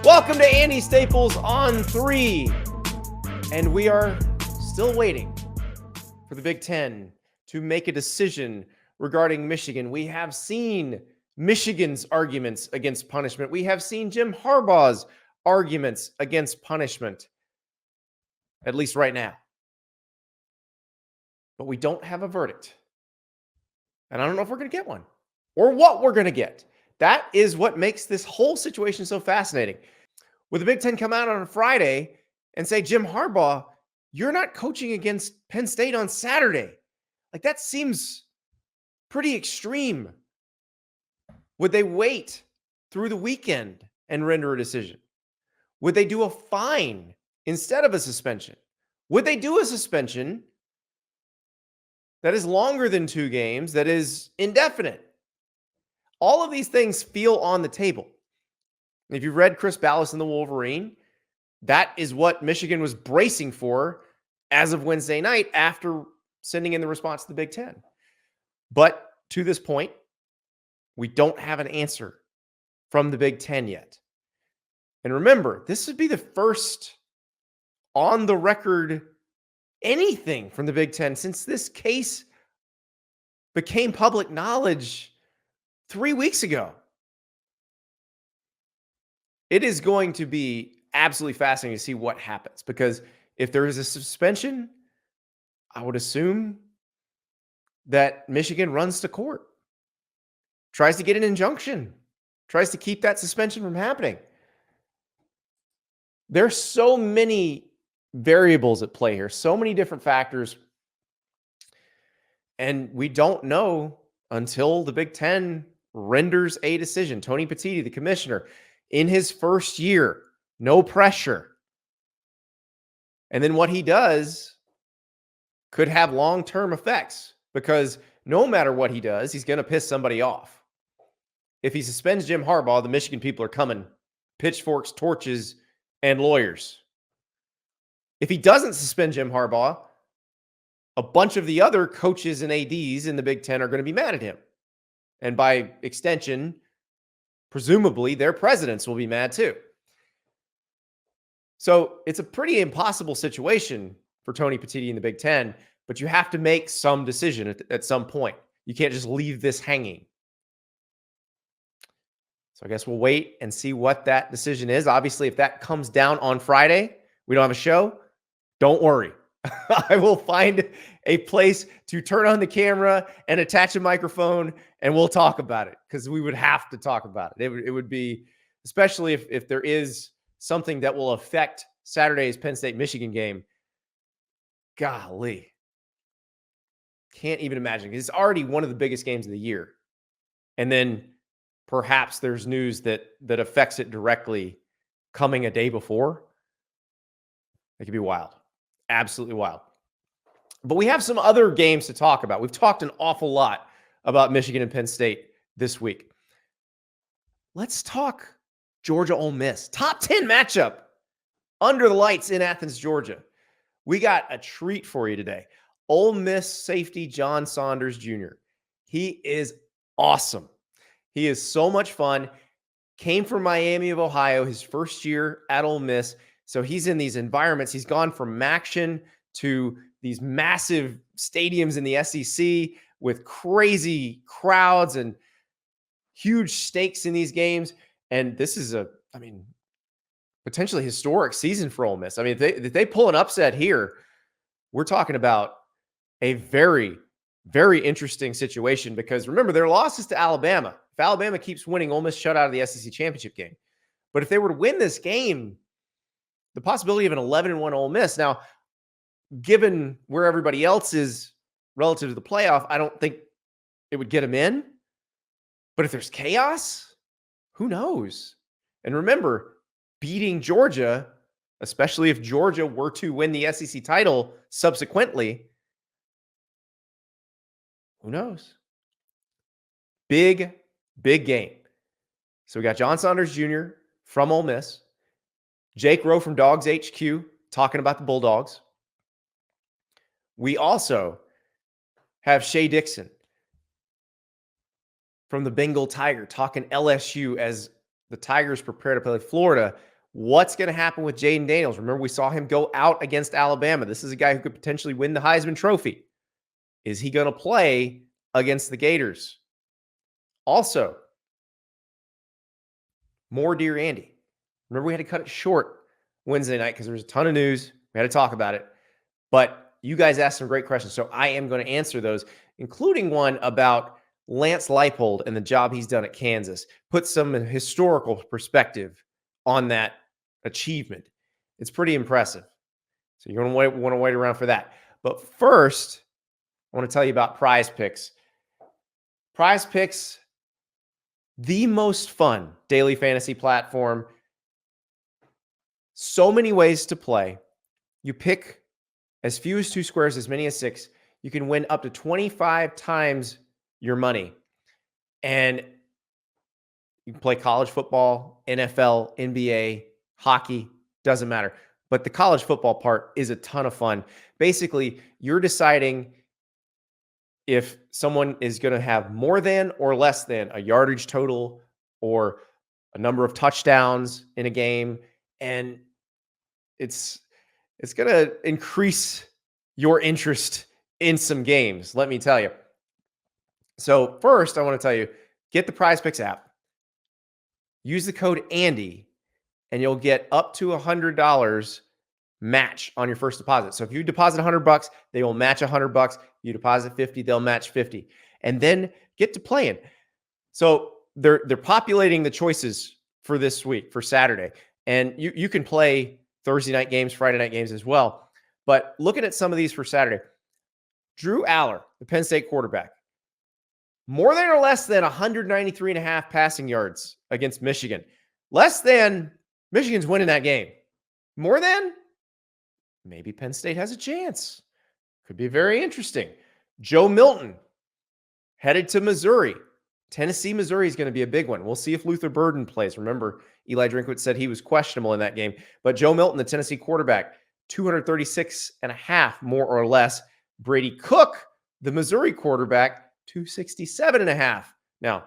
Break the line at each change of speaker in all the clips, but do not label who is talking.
Welcome to Andy Staples on 3. And we are still waiting for the Big Ten to make a decision regarding Michigan. We have seen Michigan's arguments against punishment. We have seen Jim Harbaugh's arguments against punishment, at least right now. But we don't have a verdict. And I don't know if we're going to get one or what we're going to get. That is what makes this whole situation so fascinating. Would the Big Ten come out on a Friday and say, Jim Harbaugh, you're not coaching against Penn State on Saturday? Like, that seems pretty extreme. Would they wait through the weekend and render a decision? Would they do a fine instead of a suspension? Would they do a suspension that is longer than 2 games, that is indefinite? All of these things feel on the table. If you read Chris Ballas in the Wolverine, that is what Michigan was bracing for as of Wednesday night after sending in the response to the Big Ten. But to this point, we don't have an answer from the Big Ten yet. And remember, this would be the first on the record anything from the Big Ten since this case became public knowledge 3 weeks ago. It is going to be absolutely fascinating to see what happens, because if there is a suspension, I would assume that Michigan runs to court, tries to get an injunction, tries to keep that suspension from happening. There's so many variables at play here, so many different factors, and we don't know until the Big Ten renders a decision. Tony Petitti, the commissioner, in his first year, no pressure. And then what he does could have long-term effects, because no matter what he does, he's going to piss somebody off. If he suspends Jim Harbaugh, the Michigan people are coming, pitchforks, torches, and lawyers. If he doesn't suspend Jim Harbaugh, a bunch of the other coaches and ADs in the Big Ten are going to be mad at him. And by extension, presumably their presidents will be mad too. So it's a pretty impossible situation for Tony Petitti in the Big Ten, but you have to make some decision at some point. You can't just leave this hanging. So I guess we'll wait and see what that decision is. Obviously, if that comes down on Friday, we don't have a show, don't worry. I will find a place to turn on the camera and attach a microphone, and we'll talk about it, because we would have to talk about it. It would be, especially if there is something that will affect Saturday's Penn State-Michigan game. Golly. Can't even imagine. It's already one of the biggest games of the year. And then perhaps there's news that affects it directly coming a day before. It could be wild. Absolutely wild. But we have some other games to talk about. We've talked an awful lot about Michigan and Penn State this week. Let's talk Georgia Ole Miss. Top 10 matchup under the lights in Athens, Georgia. We got a treat for you today. Ole Miss safety John Saunders Jr. He is awesome. He is so much fun. Came from Miami of Ohio, his first year at Ole Miss. So he's in these environments. He's gone from Maction to these massive stadiums in the SEC with crazy crowds and huge stakes in these games. And this is potentially historic season for Ole Miss. I mean, if they pull an upset here, we're talking about a very, very interesting situation, because remember, their losses to Alabama. If Alabama keeps winning, Ole Miss shut out of the SEC championship game. But if they were to win this game, the possibility of an 11-1 Ole Miss. Now, given where everybody else is relative to the playoff, I don't think it would get them in. But if there's chaos, who knows? And remember, beating Georgia, especially if Georgia were to win the SEC title subsequently, who knows? Big, big game. So we got John Saunders Jr. from Ole Miss, Jake Rowe from DawgsHQ talking about the Bulldogs. We also have Shea Dixon from the Bengal Tiger talking LSU as the Tigers prepare to play Florida What's going to happen with Jayden Daniels? Remember, we saw him go out against Alabama. This is a guy who could potentially win the Heisman Trophy. Is he going to play against the Gators? Also, more Dear Andy. Remember, we had to cut it short Wednesday night because there was a ton of news. We had to talk about it. But you guys asked some great questions, so I am going to answer those, including one about Lance Leipold and the job he's done at Kansas. Put some historical perspective on that achievement. It's pretty impressive. So you're going to want to wait around for that. But first, I want to tell you about Prize Picks. Prize Picks, the most fun daily fantasy platform. So many ways to play. You pick as few as 2 squares, as many as 6. You can win up to 25 times your money. And you can play college football, NFL, NBA, hockey, doesn't matter. But the college football part is a ton of fun. Basically, you're deciding if someone is going to have more than or less than a yardage total or a number of touchdowns in a game. And it's going to increase your interest in some games, let me tell you. So first, I want to tell you, get the Prize Picks app. Use the code Andy, and you'll get up to $100 match on your first deposit. So if you deposit $100, they will match $100. You deposit 50, they'll match 50. And then get to playing. So they're populating the choices for this week, for Saturday. And you can play Thursday night games, Friday night games as well. But looking at some of these for Saturday, Drew Aller, the Penn State quarterback, more than or less than 193.5 passing yards against Michigan. Less than, Michigan's winning that game. More than, maybe Penn State has a chance. Could be very interesting. Joe Milton headed to Missouri. Tennessee, Missouri is going to be a big one. We'll see if Luther Burden plays. Remember, Eli Drinkwitz said he was questionable in that game. But Joe Milton, the Tennessee quarterback, 236.5 more or less. Brady Cook, the Missouri quarterback, 267.5. Now,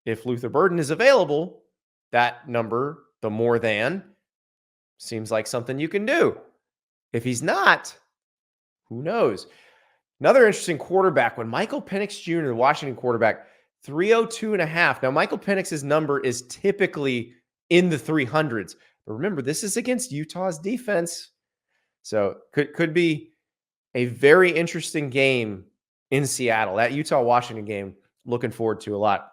if Luther Burden is available, that number, the more than, seems like something you can do. If he's not, who knows? Another interesting quarterback, when Michael Penix Jr., the Washington quarterback, 302.5. Now, Michael Penix's number is typically in the 300s. But remember, this is against Utah's defense. So could be a very interesting game in Seattle. That Utah-Washington game, looking forward to a lot.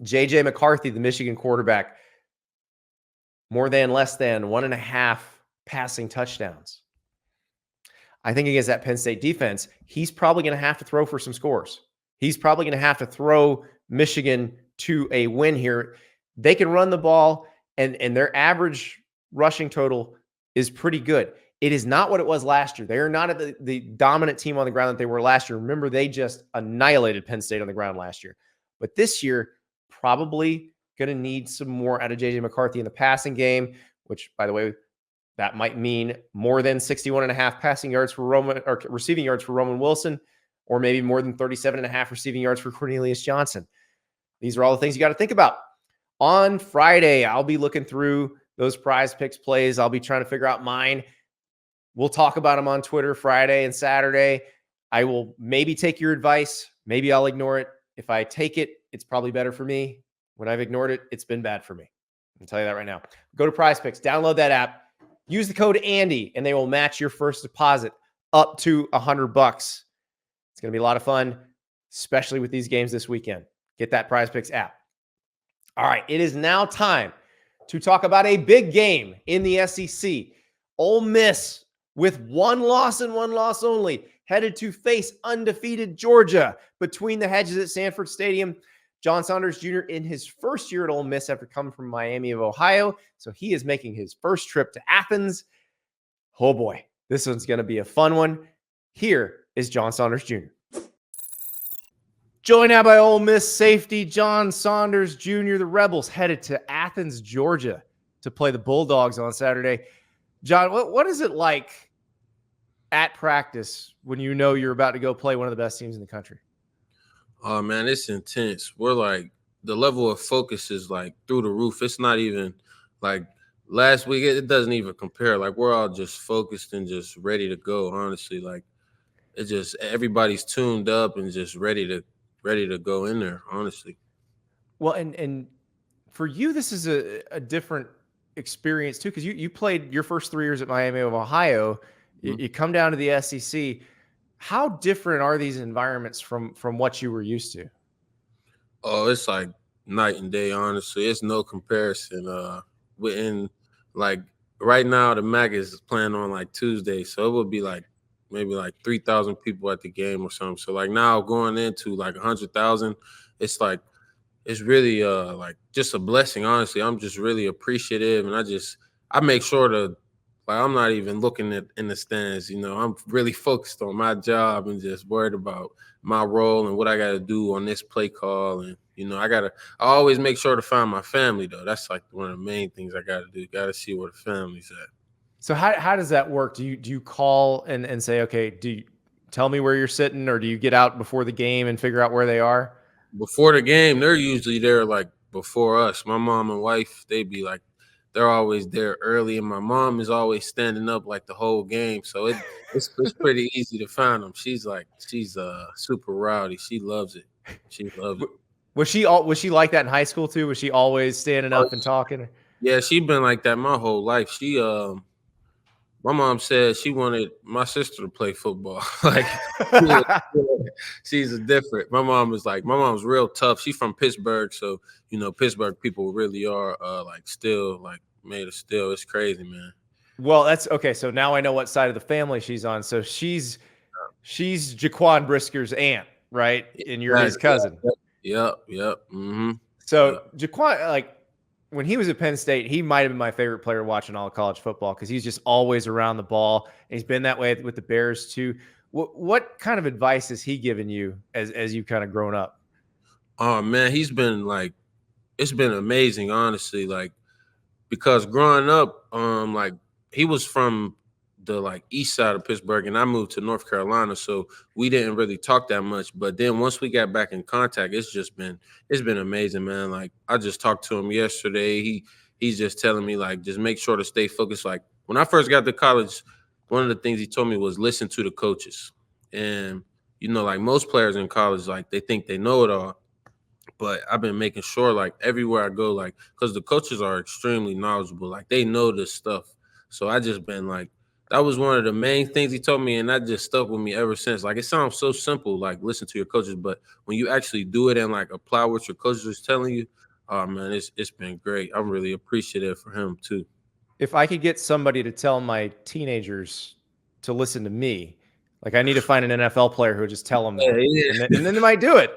J.J. McCarthy, the Michigan quarterback, more than, less than 1.5 passing touchdowns. I think against that Penn State defense, he's probably going to have to throw for some scores. He's probably going to have to throw Michigan to a win here. They can run the ball, and their average rushing total is pretty good. It is not what it was last year. They are not the dominant team on the ground that they were last year. Remember, they just annihilated Penn State on the ground last year. But this year, probably going to need some more out of J.J. McCarthy in the passing game, which, by the way, that might mean more than 61.5 passing yards for Roman, or receiving yards for Roman Wilson, or maybe more than 37.5 receiving yards for Cornelius Johnson. These are all the things you got to think about. On Friday, I'll be looking through those Prize Picks plays. I'll be trying to figure out mine. We'll talk about them on Twitter Friday and Saturday. I will maybe take your advice. Maybe I'll ignore it. If I take it, it's probably better for me. When I've ignored it, it's been bad for me. I'll tell you that right now. Go to Prize Picks, download that app, use the code Andy, and they will match your first deposit up to $100. It's going to be a lot of fun, especially with these games this weekend. Get that Prize Picks app. All right, it is now time to talk about a big game in the SEC. Ole Miss, with one loss and one loss only, headed to face undefeated Georgia between the hedges at Sanford Stadium. John Saunders Jr. in his first year at Ole Miss after coming from Miami of Ohio. So he is making his first trip to Athens. Oh boy, this one's going to be a fun one. Here is John Saunders Jr. Joined now by Ole Miss safety John Saunders Jr. The Rebels headed to Athens, Georgia to play the Bulldogs on Saturday. John, what is it like at practice when you know you're about to go play one of the best teams in the country?
Oh, man, it's intense. We're like, the level of focus is like through the roof. It's not even like last week it doesn't even compare. Like we're all just focused and just ready to go. Honestly, like it's just everybody's tuned up and just ready to go in there. Honestly.
Well, and for you, this is a different experience too, because you played your first 3 years at Miami of Ohio.
Mhm.
You come down to the SEC. How different are these environments from what you were used to?
Oh, it's like night and day. Honestly, it's no comparison. Within like right now, the MAC is playing on like Tuesday, so it would be like maybe like 3,000 people at the game or something. So like now going into like 100,000, it's like it's really like just a blessing. Honestly, I'm just really appreciative, and I make sure to like I'm not even looking at in the stands. I'm really focused on my job and just worried about my role and what I got to do on this play call. And I always make sure to find my family though. That's like one of the main things I got to do. Got to see where the family's at.
So how does that work? Do you call and say, okay, do you tell me where you're sitting, or do you get out before the game and figure out where they are?
Before the game, they're usually there like before us. My mom and wife, they be like, they're always there early, and my mom is always standing up like the whole game. So it's pretty easy to find them. She's super rowdy. She loves it. She loves it.
Was she like that in high school too? Was she always standing
Oh,
up and talking?
yeah, she been like that my whole life. My mom said she wanted my sister to play football. Like yeah, yeah, she's a different. My mom's real tough. She's from Pittsburgh, so Pittsburgh people really are like still like made of steel. It's crazy, man.
Well, that's okay. So now I know what side of the family she's on. So she's Jaquan Brisker's aunt, right? And you're his
Exactly.
cousin.
Yep. Mm-hmm.
So
Yep.
Jaquan, like when he was at Penn State, he might have been my favorite player watching all of college football because he's just always around the ball, and he's been that way with the Bears too. What kind of advice has he given you as you've kind of grown up?
Oh man, he's been like it's been amazing, honestly. Like because growing up, like he was from the like east side of Pittsburgh, and I moved to North Carolina, so we didn't really talk that much. But then once we got back in contact, it's been amazing, man. Like I just talked to him yesterday. He's just telling me like just make sure to stay focused. Like when I first got to college, one of the things he told me was listen to the coaches, and like most players in college, like they think they know it all, but I've been making sure like everywhere I go, like because the coaches are extremely knowledgeable, like they know this stuff. So I just been like that was one of the main things he told me, and that just stuck with me ever since. Like it sounds so simple, like listen to your coaches, but when you actually do it and like apply what your coaches is telling you, oh man, it's been great. I'm really appreciative for him too.
If I could get somebody to tell my teenagers to listen to me, like I need to find an NFL player who would just tell them
Yeah,
that,
yeah,
and then they might do it.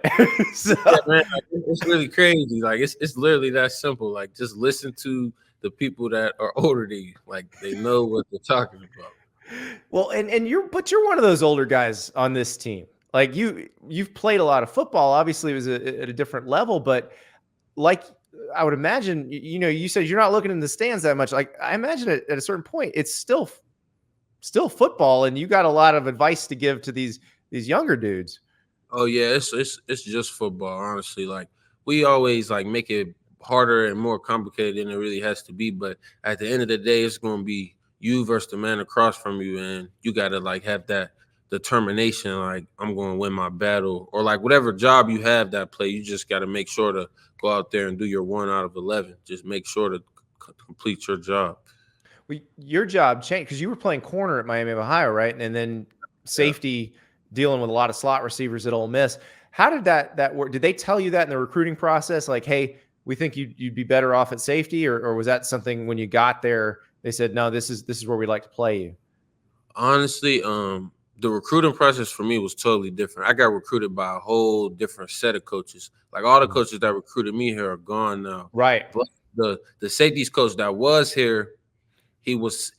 So,
yeah, man. Like, it's really crazy. Like it's literally that simple. Like just listen to the people that are older than you. Like they know what they're talking about.
well, and you're one of those older guys on this team. Like you've played a lot of football. Obviously, it was at a different level, but like I would imagine, you said you're not looking in the stands that much. Like I imagine at a certain point, it's still football, and you got a lot of advice to give to these younger dudes.
Oh yeah, it's just football, honestly. Like we always like make it harder and more complicated than it really has to be. But at the end of the day, it's gonna be you versus the man across from you, and you gotta like have that determination. Like I'm gonna win my battle, or like whatever job you have that play, you just gotta make sure to go out there and do your 1 out of 11. Just make sure to complete your job.
Well, your job changed because you were playing corner at Miami of Ohio, right? And then
Yeah.
safety, dealing with a lot of slot receivers at Ole Miss. How did that work? Did they tell you that in the recruiting process? Like, hey, we think you'd be better off at safety, or was that something when you got there they said, no, this is where we'd like to play you?
Honestly, the recruiting process for me was totally different. I got recruited by a whole different set of coaches. Like all the
Mhm.
coaches that recruited me here are gone now.
Right.
But the safeties coach that was here, he was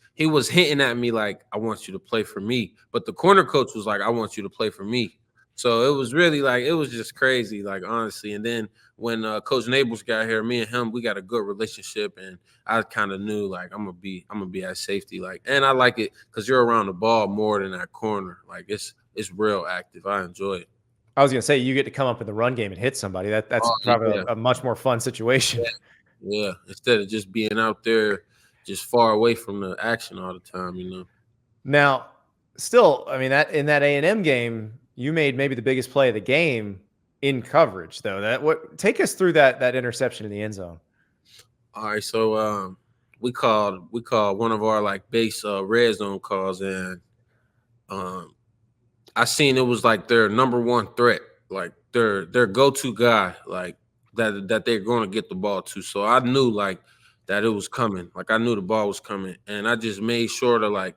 hinting at me like, I want you to play for me. But the corner coach was like, I want you to play for me. So it was really like it was just crazy, like honestly. And then when Coach Nabels got here, me and him, we got a good relationship, and I kind of knew like I'm gonna be at safety, like, and I like it because you're around the ball more than that corner. Like it's real active. I enjoy it.
I was gonna say you get to come up in the run game and hit somebody. That's
Oh
probably
yeah,
a much more fun situation.
yeah, yeah. Instead of just being out there, just far away from the action all the time,
Now, still, I mean, that in that A&M game, you made maybe the biggest play of the game in coverage, though. Take us through that interception in the end zone.
All right, so we called one of our like base red zone calls, and I seen it was like their number one threat, like their go-to guy, like that they're going to get the ball to. So I knew like that it was coming. Like I knew the ball was coming, and I just made sure to like.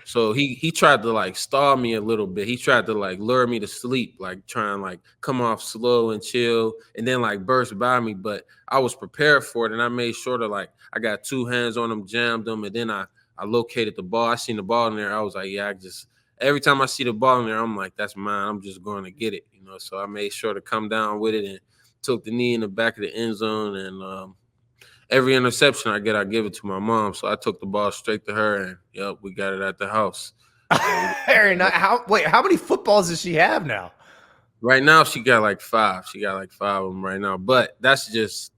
So he tried to like stall me a little bit. He tried to like lure me to sleep, like trying like come off slow and chill, and then like burst by me. But I was prepared for it, and I made sure to like I got two hands on him, jammed him, and then I located the ball. I seen the ball in there. I was like, yeah, every time I see the ball in there, I'm like, that's mine. I'm just going to get it, So I made sure to come down with it and took the knee in the back of the end zone. And every interception I get, I give it to my mom. So I took the ball straight to her, and yep, we got it at the house.
Very nice. How many footballs does she have now?
Right now, she got like 5. She got like 5 of them right now. But that's just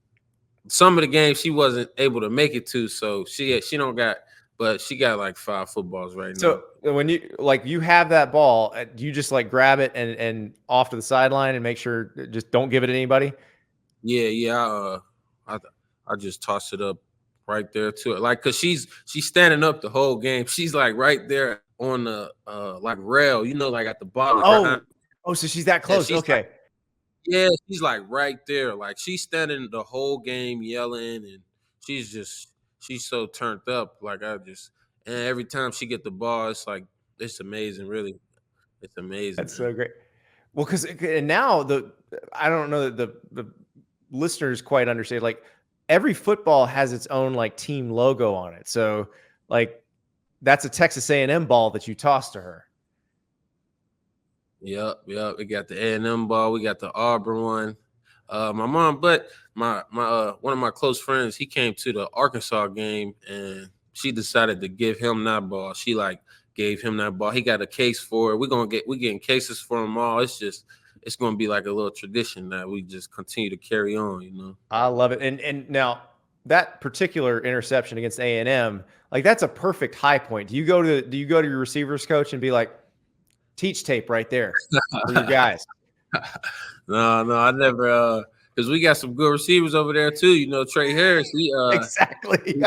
some of the games she wasn't able to make it to. So she don't got. But she got like 5 footballs right now.
So when you have that ball, do you just like grab it and off to the sideline and make sure just don't give it to anybody?
Yeah. I just toss it up right there to it, like because she's standing up the whole game. She's like right there on the like rail, like at the bottom.
So she's that close.
Yeah,
okay.
She's like right there. Like she's standing the whole game yelling, and she's so turned up. Like and every time she get the ball, it's like it's amazing. Really, it's amazing.
That's so great. Well, because now I don't know that the listeners quite understand. Like every football has its own like team logo on it. So like that's a Texas A&M ball that you tossed to her.
Yep. We got the A&M ball. We got the Auburn one. My mom, but my one of my close friends, he came to the Arkansas game, and she decided to give him that ball. She like gave him that ball. He got a case for it. We're getting cases for them all. It's gonna be like a little tradition that we just continue to carry on.
I love it. And now that particular interception against A&M, like that's a perfect high point. Do you go to your receivers coach and be like, teach tape right there for your guys?
No, I never. Because we got some good receivers over there too. Trey Harris,
exactly.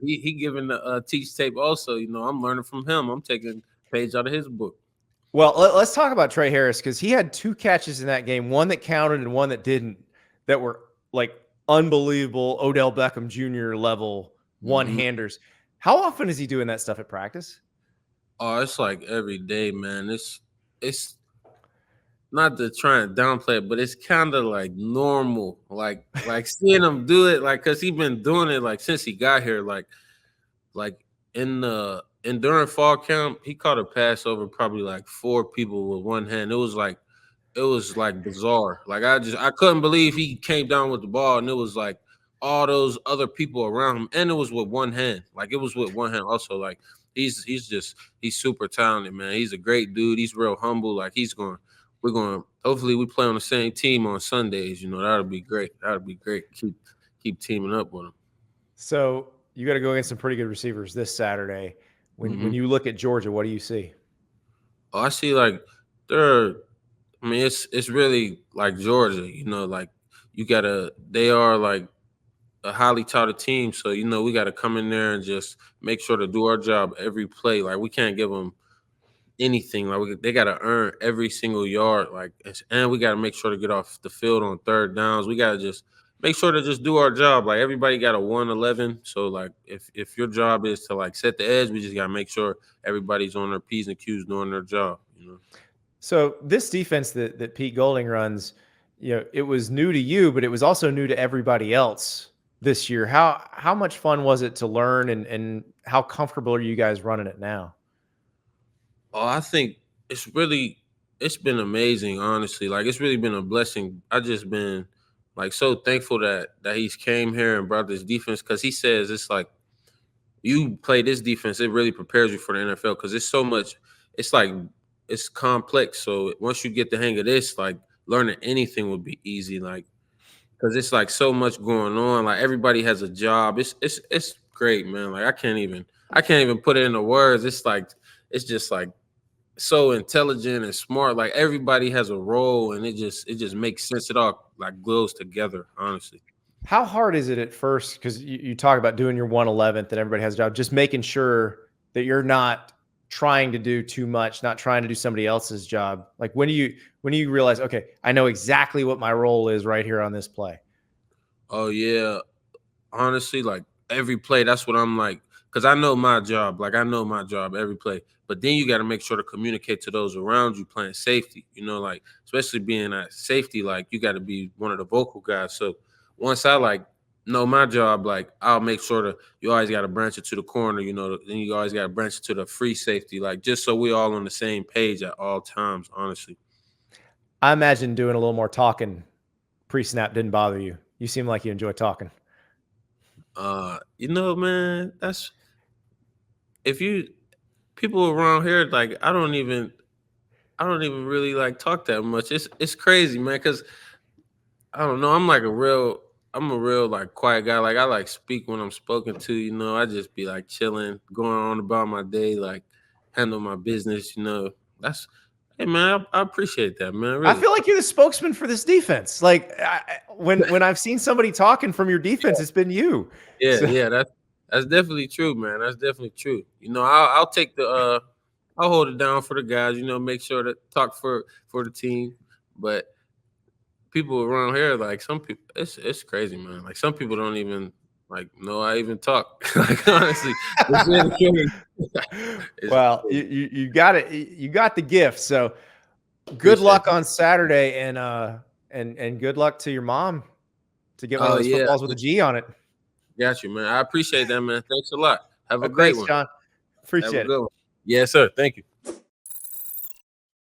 He giving the teach tape also. I'm learning from him. I'm taking a page out of his book.
Well, let's talk about Trey Harris, because he had 2 catches in that game, one that counted and one that didn't, that were like unbelievable Odell Beckham Jr. level one-handers. How often is he doing that stuff at practice?
Oh, it's like every day, man. It's not to try and downplay it, but it's kind of like normal. Like seeing him do it, like because he's been doing it like since he got here. Like during fall camp, he caught a pass over probably like 4 people with one hand. It was like bizarre. Like I couldn't believe he came down with the ball, and it was like all those other people around him, and it was with one hand. Like it was with one hand also. Like he's super talented, man. He's a great dude. He's real humble. Like we're going hopefully we play on the same team on Sundays. That'll be great. That'll be great. Keep teaming up with him.
So you got to go against some pretty good receivers this Saturday. When you look at Georgia, what do you see?
Oh, I see like it's really like Georgia, like they are like a highly touted team. So, we got to come in there and just make sure to do our job every play. Like we can't give them anything. Like they got to earn every single yard. Like, and we got to make sure to get off the field on third downs. We got to just make sure to just do our job. Like everybody got a 1-11. So like if your job is to like set the edge, we just got to make sure everybody's on their P's and Q's doing their job.
So this defense that Pete Golding runs, it was new to you, but it was also new to everybody else this year. How much fun was it to learn, and how comfortable are you guys running it now?
Oh, I think it's been amazing, honestly. Like it's really been a blessing. I just been like so thankful that he's came here and brought this defense, because he says it's like you play this defense, it really prepares you for the NFL, because it's so much. It's like it's complex. So once you get the hang of this, like learning anything would be easy. Like because it's like so much going on. Like everybody has a job. It's great, man. Like I can't even put it into words. It's just like so intelligent and smart. Like everybody has a role, and it just makes sense. It all like glows together, honestly.
How hard is it at first? Because you talk about doing your 111th and everybody has a job, just making sure that you're not trying to do too much, not trying to do somebody else's job. Like when do you realize, okay, I know exactly what my role is right here on this play?
Oh yeah, honestly, like every play, that's what I'm like, because I know my job. Like I know my job every play. But then you got to make sure to communicate to those around you playing safety. You know, like especially being at safety, like you got to be one of the vocal guys. So once I like know my job, like I'll make sure that you always got to branch it to the corner. You know, then you always got to branch it to the free safety, like just so we all on the same page at all times. Honestly.
I imagine doing a little more talking pre-snap didn't bother you. You seem like you enjoy talking.
You know, man, that's if you people around here, like I don't even really like talk that much. It's crazy, man, because I don't know. I'm a real like quiet guy. Like I like speak when I'm spoken to, you know. I just be like chilling, going on about my day, like handle my business, you know. That's hey man, I appreciate that, man.
I
Really.
feel like you're the spokesman for this defense. Like when I've seen somebody talking from your defense, it's been you.
Yeah,
So,
yeah, that's definitely true, man. That's definitely true. You know, I'll take I'll hold it down for the guys, you know, make sure to talk for the team. But people around here, like some people, it's crazy, man. Like some people don't even like know I even talk. Like honestly, it's really crazy. It's
well,
crazy.
you got it. You got the gift. So good
Appreciate
luck
it.
on Saturday, and good luck to your mom to get one of
Oh
those
yeah,
footballs with a G on it.
got you, man. I appreciate that, man. Thanks a lot. Have a great
Thanks,
one.
John.
Have a
Appreciate it.
good one. Yes, sir. Thank you.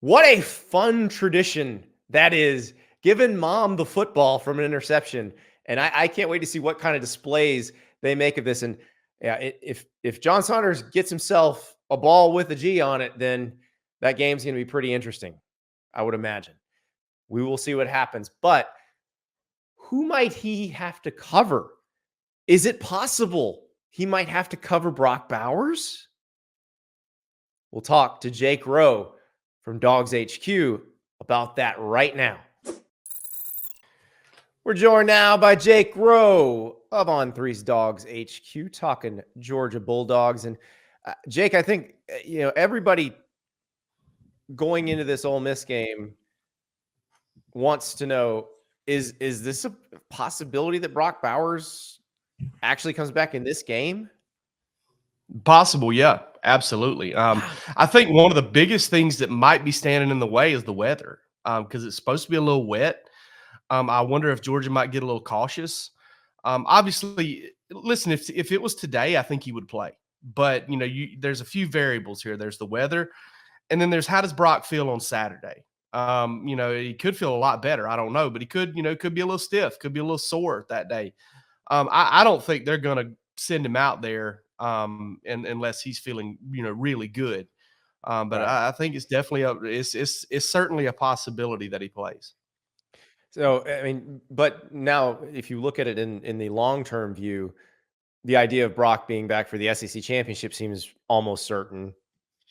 What a fun tradition that is, giving mom the football from an interception. And I can't wait to see what kind of displays they make of this. And yeah, if John Saunders gets himself a ball with a G on it, then that game's going to be pretty interesting, I would imagine. We will see what happens. But who might he have to cover? Is it possible he might have to cover Brock Bowers? We'll talk to Jake Rowe from DawgsHQ about that right now. We're joined now by Jake Rowe of On3's DawgsHQ, talking Georgia Bulldogs. And Jake, I think everybody going into this Ole Miss game wants to know, is this a possibility that Brock Bowers actually comes back in this game?
Possible, yeah, absolutely. I think one of the biggest things that might be standing in the way is the weather, because it's supposed to be a little wet. I wonder if Georgia might get a little cautious. Obviously, listen, if it was today, I think he would play. But there's a few variables here. There's the weather, and then there's how does Brock feel on Saturday. He could feel a lot better. I don't know, but he could be a little stiff, could be a little sore that day. I don't think they're going to send him out there unless he's feeling really good. But
Right.
I think it's definitely it's certainly a possibility that he plays.
So, I mean, but now if you look at it in the long-term view, the idea of Brock being back for the SEC championship seems almost certain.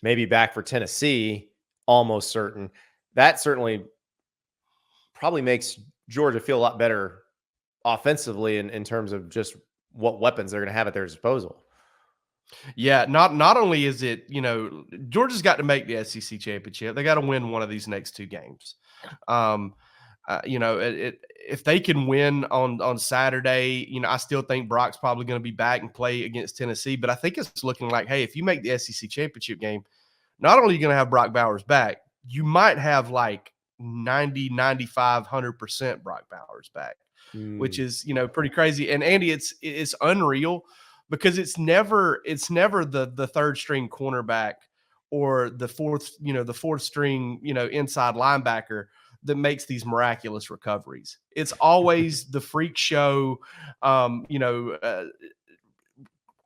Maybe back for Tennessee, almost certain. That certainly probably makes Georgia feel a lot better offensively in terms of just what weapons they're going to have at their disposal.
Yeah, not only is it, Georgia's got to make the SEC championship. They got to win one of these next two games. If they can win on Saturday, I still think Brock's probably going to be back and play against Tennessee. But I think it's looking like, hey, if you make the SEC championship game, not only are you going to have Brock Bowers back, you might have like 90, 95, 100% Brock Bowers back, which is, pretty crazy. And Andy, it's unreal because it's never the third string cornerback or the fourth string, inside linebacker that makes these miraculous recoveries. It's always the freak show,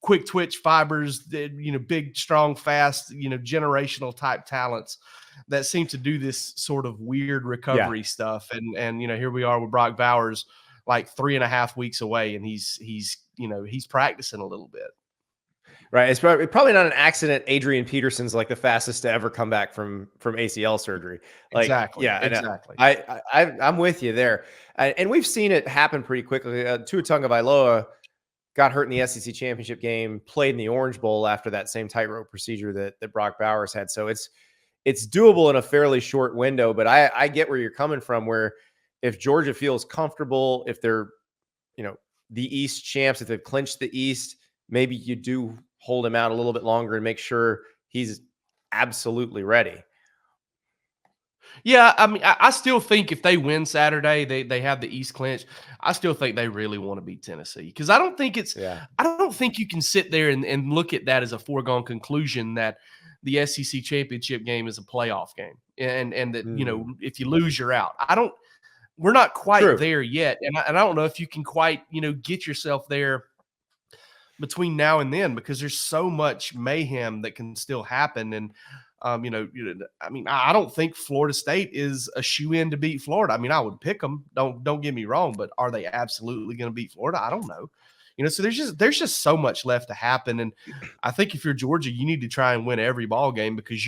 quick twitch fibers, big, strong, fast, generational type talents that seem to do this sort of weird recovery stuff. And here we are with Brock Bowers, like 3.5 weeks away, and he's practicing a little bit.
Right. It's probably not an accident. Adrian Peterson's like the fastest to ever come back from ACL surgery. Like,
Exactly.
yeah, I know.
Exactly.
I'm with you there. And we've seen it happen pretty quickly. Tua Tagovailoa got hurt in the SEC championship game, played in the Orange Bowl after that same tightrope procedure that Brock Bowers had. So it's doable in a fairly short window. But I get where you're coming from, where if Georgia feels comfortable, if they're, the East champs, if they've clinched the East, maybe you do hold him out a little bit longer and make sure he's absolutely ready.
Yeah, I mean, I still think if they win Saturday, they have the East clinch. I still think they really want to beat Tennessee, because I don't think I don't think you can sit there and look at that as a foregone conclusion that the SEC championship game is a playoff game, and that if you lose, you're out. We're not quite there yet, and I don't know if you can quite get yourself there between now and then, because there's so much mayhem that can still happen. And I mean, I don't think Florida State is a shoe-in to beat Florida. I mean, I would pick them. Don't get me wrong, but are they absolutely going to beat Florida? I don't know. So there's just so much left to happen. And I think if you're Georgia, you need to try and win every ball game, because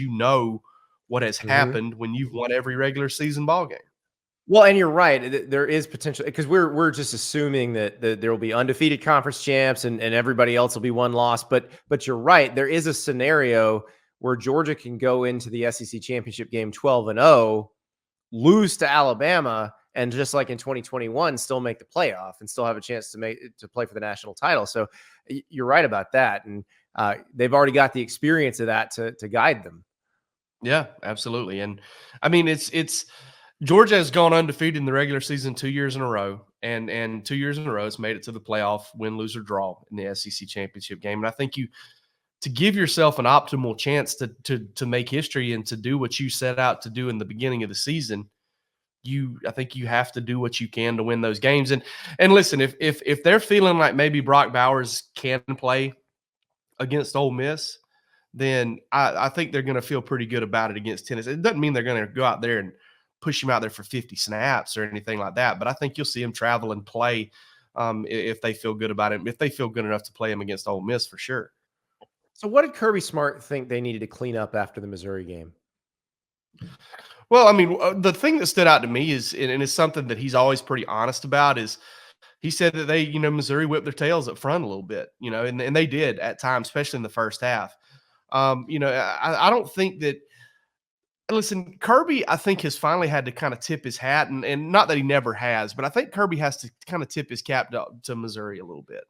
what has happened when you've won every regular season ball game.
Well, and you're right. There is potential, because we're just assuming that there will be undefeated conference champs and everybody else will be one loss. But you're right. There is a scenario where Georgia can go into the SEC championship game 12-0, lose to Alabama, and just like in 2021, still make the playoff and still have a chance to play for the national title. So you're right about that, and they've already got the experience of that to guide them.
Yeah, absolutely. And I mean, it's Georgia has gone undefeated in the regular season 2 years in a row, and 2 years in a row has made it to the playoff, win, lose, or draw in the SEC championship game. And I think to give yourself an optimal chance to make history and to do what you set out to do in the beginning of the season, I think you have to do what you can to win those games. And listen, if they're feeling like maybe Brock Bowers can play against Ole Miss, then I think they're going to feel pretty good about it against Tennessee. It doesn't mean they're going to go out there and push him out there for 50 snaps or anything like that, but I think you'll see him travel and play if they feel good about it. If they feel good enough to play him against Ole Miss, for sure.
So what did Kirby Smart think they needed to clean up after the Missouri game?
Well, I mean, the thing that stood out to me is, and it's something that he's always pretty honest about, is he said that they, Missouri whipped their tails up front a little bit, and they did at times, especially in the first half. I don't think that, listen, Kirby, I think, has finally had to kind of tip his hat, and not that he never has, but I think Kirby has to kind of tip his cap to Missouri a little bit,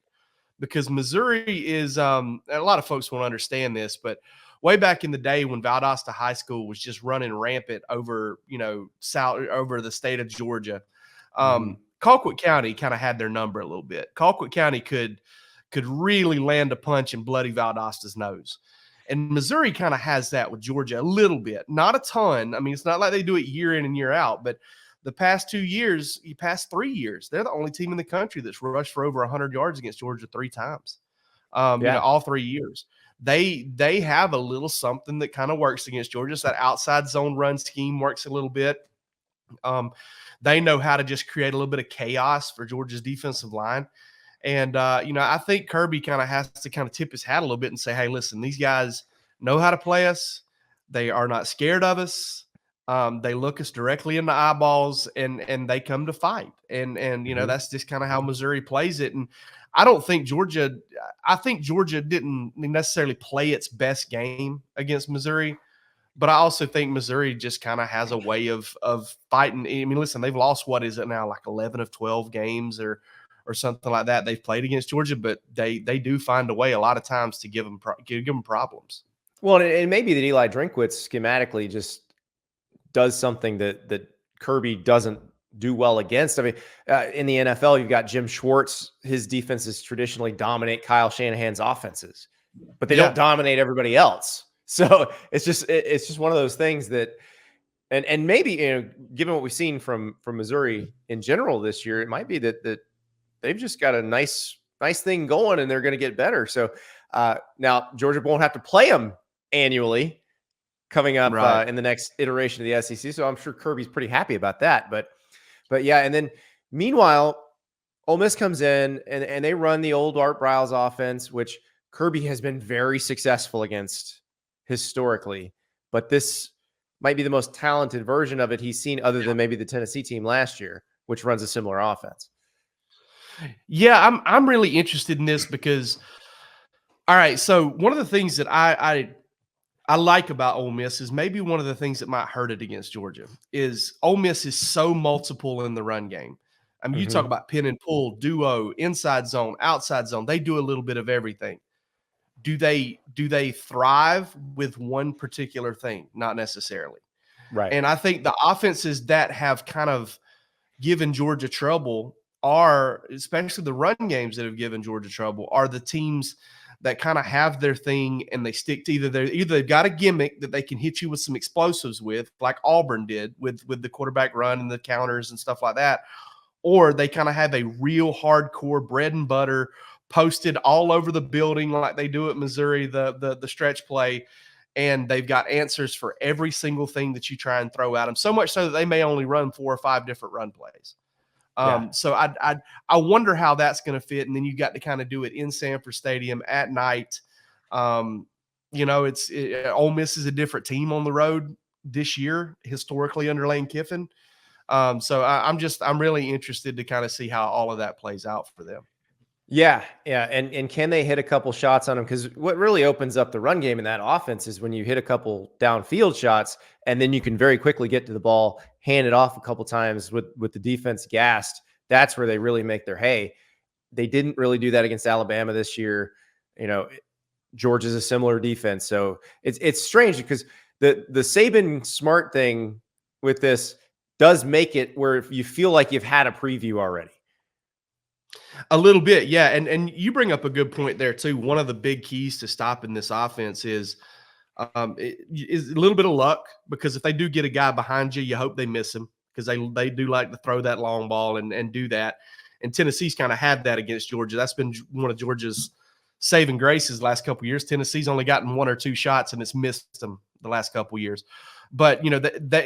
because Missouri is, a lot of folks won't understand this, but way back in the day when Valdosta High School was just running rampant over, over the state of Georgia, Colquitt County kind of had their number a little bit. Colquitt County could really land a punch in bloody Valdosta's nose. And Missouri kind of has that with Georgia a little bit, not a ton. I mean, it's not like they do it year in and year out, but the past 3 years, they're the only team in the country that's rushed for over 100 yards against Georgia 3 times. All 3 years. They have a little something that kind of works against Georgia. So that outside zone run scheme works a little bit. They know how to just create a little bit of chaos for Georgia's defensive line. And, I think Kirby kind of has to kind of tip his hat a little bit and say, hey, listen, these guys know how to play us. They are not scared of us. They look us directly in the eyeballs, and they come to fight. And that's just kind of how Missouri plays it. And I think Georgia didn't necessarily play its best game against Missouri, but I also think Missouri just kind of has a way of fighting. I mean, listen, they've lost, what is it now, like 11 of 12 games or something like that they've played against Georgia, but they do find a way a lot of times to give them problems.
Well, and maybe that Eli Drinkwitz schematically just does something that Kirby doesn't do well against. I mean, in the NFL, you've got Jim Schwartz. His defenses traditionally dominate Kyle Shanahan's offenses, but they don't dominate everybody else. So it's just one of those things that, and maybe, given what we've seen from Missouri in general this year, it might be that they've just got a nice thing going and they're going to get better. So now Georgia won't have to play them annually coming up in the next iteration of the SEC. So I'm sure Kirby's pretty happy about that. But yeah, and then meanwhile, Ole Miss comes in and they run the old Art Briles offense, which Kirby has been very successful against historically, but this might be the most talented version of it he's seen other than maybe the Tennessee team last year, which runs a similar offense.
Yeah, I'm really interested in this because, all right, so one of the things that I like about Ole Miss is maybe one of the things that might hurt it against Georgia is Ole Miss is so multiple in the run game. I mean, you talk about pin and pull, duo, inside zone, outside zone. They do a little bit of everything. Do they thrive with one particular thing? Not necessarily.
Right.
And I think the offenses that have kind of given Georgia trouble are, especially the run games that have given Georgia trouble, are the teams that kind of have their thing and they stick to either they've got a gimmick that they can hit you with some explosives with, like Auburn did with the quarterback run and the counters and stuff like that, or they kind of have a real hardcore bread and butter posted all over the building like they do at Missouri, the stretch play, and they've got answers for every single thing that you try and throw at them, so much so that they may only run 4 or 5 different run plays. So I wonder how that's going to fit. And then you got to kind of do it in Sanford Stadium at night. Ole Miss is a different team on the road this year, historically under Lane Kiffin. So I'm really interested to kind of see how all of that plays out for them.
Yeah. And can they hit a couple shots on them? Because what really opens up the run game in that offense is when you hit a couple downfield shots, and then you can very quickly get to the ball, hand it off a couple times with the defense gassed. That's where they really make their hay. They didn't really do that against Alabama this year. Georgia's a similar defense. So it's strange because the Saban Smart thing with this does make it where you feel like you've had a preview already.
A little bit, yeah. And you bring up a good point there too. One of the big keys to stopping this offense is a little bit of luck, because if they do get a guy behind you, you hope they miss him, because they do like to throw that long ball and do that. And Tennessee's kind of had that against Georgia. That's been one of Georgia's saving graces the last couple of years. Tennessee's only gotten 1 or 2 shots and it's missed them the last couple of years. But,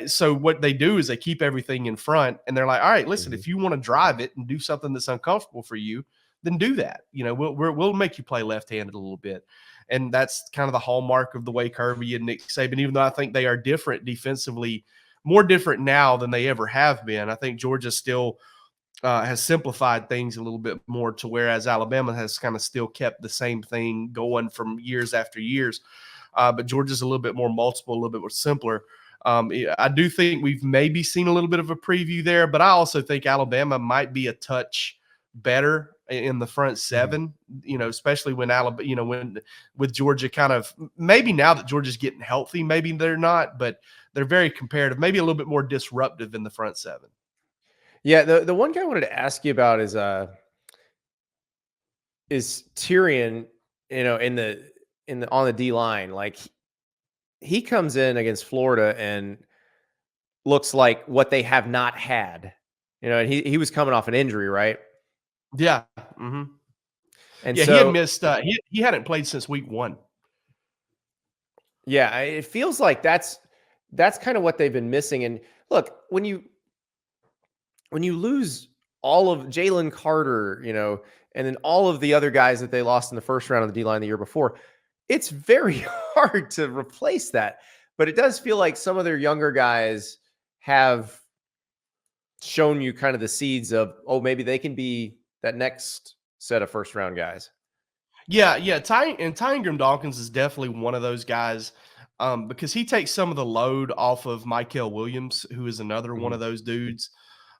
so what they do is they keep everything in front, and they're like, all right, listen, if you want to drive it and do something that's uncomfortable for you, then do that. We'll make you play left-handed a little bit. And that's kind of the hallmark of the way Kirby and Nick Saban, even though I think they are different defensively, more different now than they ever have been. I think Georgia still has simplified things a little bit more, to whereas Alabama has kind of still kept the same thing going from years after years. But Georgia's a little bit more multiple, a little bit more simpler. I do think we've maybe seen a little bit of a preview there, but I also think Alabama might be a touch better in the front seven, especially when with Georgia kind of, maybe now that Georgia's getting healthy, maybe they're not, but they're very comparative, maybe a little bit more disruptive in the front seven.
Yeah. The one guy I wanted to ask you about is Tyrion, on the D line. Like, he comes in against Florida and looks like what they have not had, and he was coming off an injury, right?
Yeah. Mm-hmm.
And
yeah,
so,
he had missed, he hadn't played since week 1.
Yeah. It feels like that's kind of what they've been missing. And look, when you lose all of Jalen Carter, and then all of the other guys that they lost in the first round of the D-line the year before, it's very hard to replace that. But it does feel like some of their younger guys have shown you kind of the seeds of, maybe they can be that next set of first-round guys.
Yeah. Ty Ingram Dawkins is definitely one of those guys, because he takes some of the load off of Mykel Williams, who is another one of those dudes.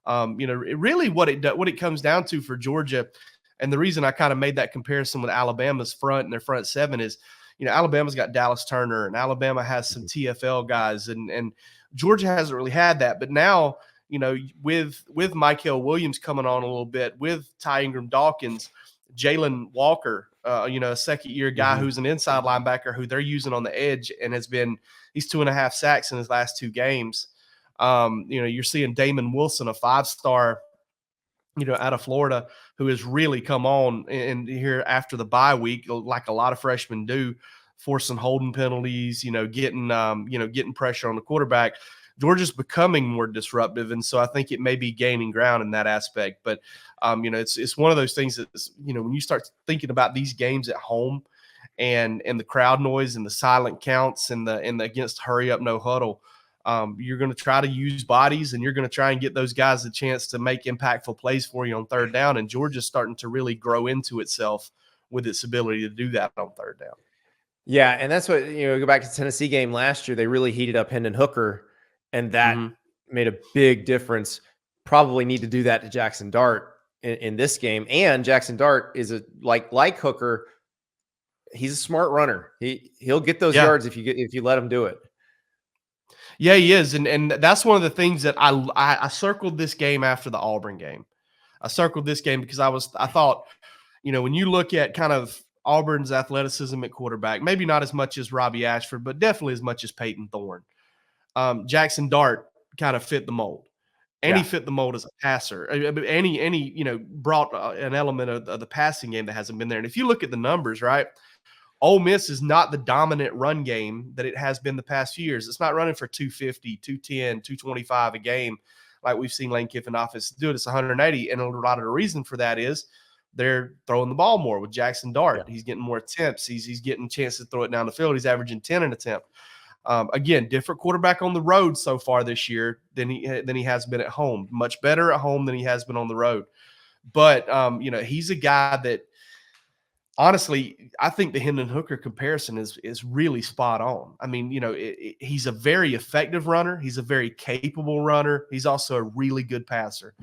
Really what it comes down to for Georgia, and the reason I kind of made that comparison with Alabama's front and their front seven is, Alabama's got Dallas Turner, and Alabama has some TFL guys, and Georgia hasn't really had that. But now, with Mykel Williams coming on a little bit, with Ty Ingram Dawkins, Jalen Walker, a second-year guy who's an inside linebacker who they're using on the edge, and he's 2.5 sacks in his last 2 games. You're seeing Damon Wilson, a 5-star, out of Florida, who has really come on in here after the bye week, like a lot of freshmen do, forcing holding penalties, getting pressure on the quarterback. Georgia's becoming more disruptive, and so I think it may be gaining ground in that aspect. But it's one of those things that, when you start thinking about these games at home, and the crowd noise and the silent counts and the against hurry up, no huddle. You're going to try to use bodies, and you're going to try and get those guys a chance to make impactful plays for you on third down. And Georgia's starting to really grow into itself with its ability to do that on third down.
Yeah, and that's what, go back to the Tennessee game last year. They really heated up Hendon Hooker, and that made a big difference. Probably need to do that to Jackson Dart in this game. And Jackson Dart is like Hooker. He's a smart runner. He'll get those yards if you let him do it.
Yeah, he is, and that's one of the things that I circled this game after the Auburn game. I circled this game because I thought, when you look at kind of Auburn's athleticism at quarterback, maybe not as much as Robbie Ashford, but definitely as much as Peyton Thorne. Jackson Dart kind of fit the mold, and he fit the mold as a passer. And he brought an element of the passing game that hasn't been there. And if you look at the numbers, right, Ole Miss is not the dominant run game that it has been the past few years. It's not running for 250, 210, 225 a game like we've seen Lane Kiffin offense do it. It's 180, and a lot of the reason for that is they're throwing the ball more with Jackson Dart. Yeah. He's getting more attempts. He's getting chances to throw it down the field. He's averaging 10 an attempt. Again, different quarterback on the road so far this year than he has been at home. Much better at home than he has been on the road. But he's a guy that, honestly, I think the Hendon Hooker comparison is really spot on. I mean, he's a very effective runner. He's a very capable runner. He's also a really good passer,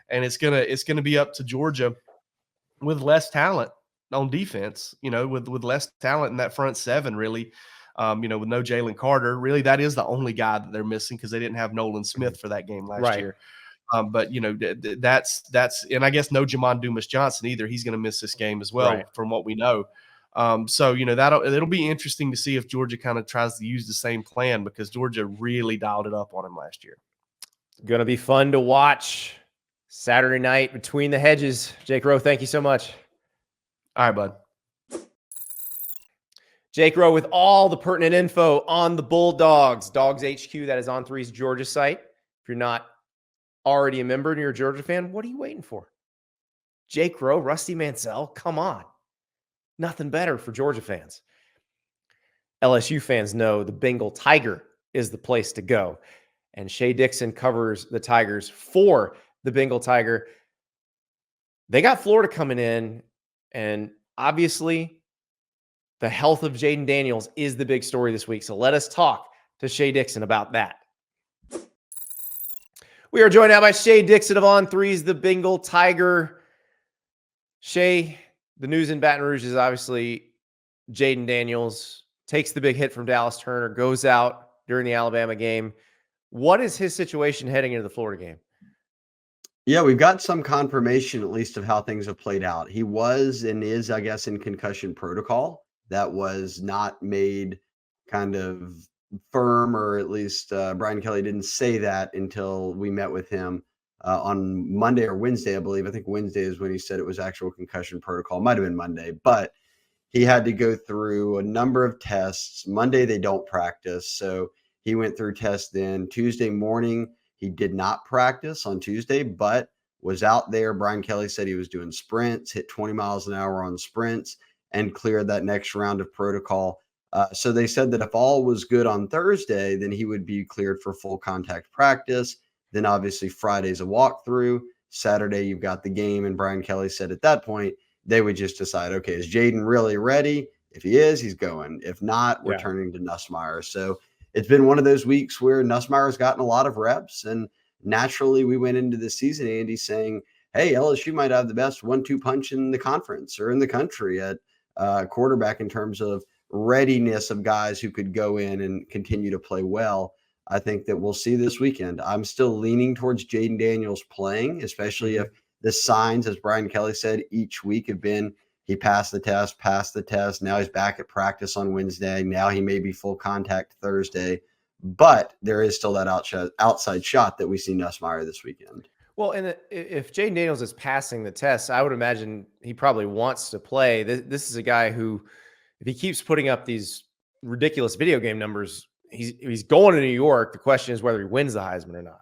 and it's gonna be up to Georgia with less talent on defense. With less talent in that front seven, really. With no Jalen Carter, really, that is the only guy that they're missing because they didn't have Nolan Smith for that game last year. But that's and I guess no Jamon Dumas Johnson either. He's going to miss this game as well, from what we know. So it'll be interesting to see if Georgia kind of tries to use the same plan, because Georgia really dialed it up on him last year.
Going to be fun to watch Saturday night between the hedges. Jake Rowe, thank you so much.
All right, bud.
Jake Rowe with all the pertinent info on the Bulldogs. DawgsHQ, that is On3's Georgia site. If you're not already a member and you're a Georgia fan, what are you waiting for? Jake Rowe, Rusty Mansell, come on. Nothing better for Georgia fans. LSU fans know the Bengal Tiger is the place to go. And Shea Dixon covers the Tigers for the Bengal Tiger. They got Florida coming in, and obviously the health of Jayden Daniels is the big story this week. So let us talk to Shea Dixon about that. We are joined now by Shea Dixon of On3's The Bengal Tiger. Shea, the news in Baton Rouge is obviously Jayden Daniels takes the big hit from Dallas Turner, goes out during the Alabama game. What is his situation heading into the Florida game?
Yeah, we've got some confirmation, at least, of how things have played out. He was and is, I guess, in concussion protocol. That was not made kind of firm, or at least Brian Kelly didn't say that until we met with him on Monday or Wednesday, I believe. I think Wednesday is when he said it was actual concussion protocol. Might have been Monday, but he had to go through a number of tests. Monday, they don't practice, so he went through tests then. Tuesday morning, he did not practice on Tuesday, but was out there. Brian Kelly said he was doing sprints, hit 20 miles an hour on sprints, and cleared that next round of protocol. So they said that if all was good on Thursday, then he would be cleared for full contact practice. Then obviously Friday's a walkthrough. Saturday, you've got the game. And Brian Kelly said at that point, they would just decide, okay, is Jayden really ready? If he is, he's going. If not, we're turning to Nussmeier. So it's been one of those weeks where Nussmeier's gotten a lot of reps. And naturally, we went into the season, Andy, saying, hey, LSU might have the best 1-2 punch in the conference or in the country at quarterback in terms of readiness of guys who could go in and continue to play well. I think that we'll see this weekend. I'm still leaning towards Jayden Daniels playing, especially if the signs, as Brian Kelly said, each week have been he passed the test. Now he's back at practice on Wednesday. Now he may be full contact Thursday. But there is still that outside shot that we see Nussmeier this weekend.
Well, and if Jayden Daniels is passing the test, I would imagine he probably wants to play. This is a guy who, if he keeps putting up these ridiculous video game numbers, he's going to New York. The question is whether he wins the Heisman or not.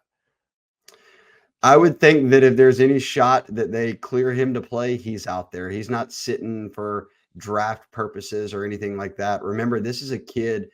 I would think that if there's any shot that they clear him to play, he's out there. He's not sitting for draft purposes or anything like that. Remember, this is a kid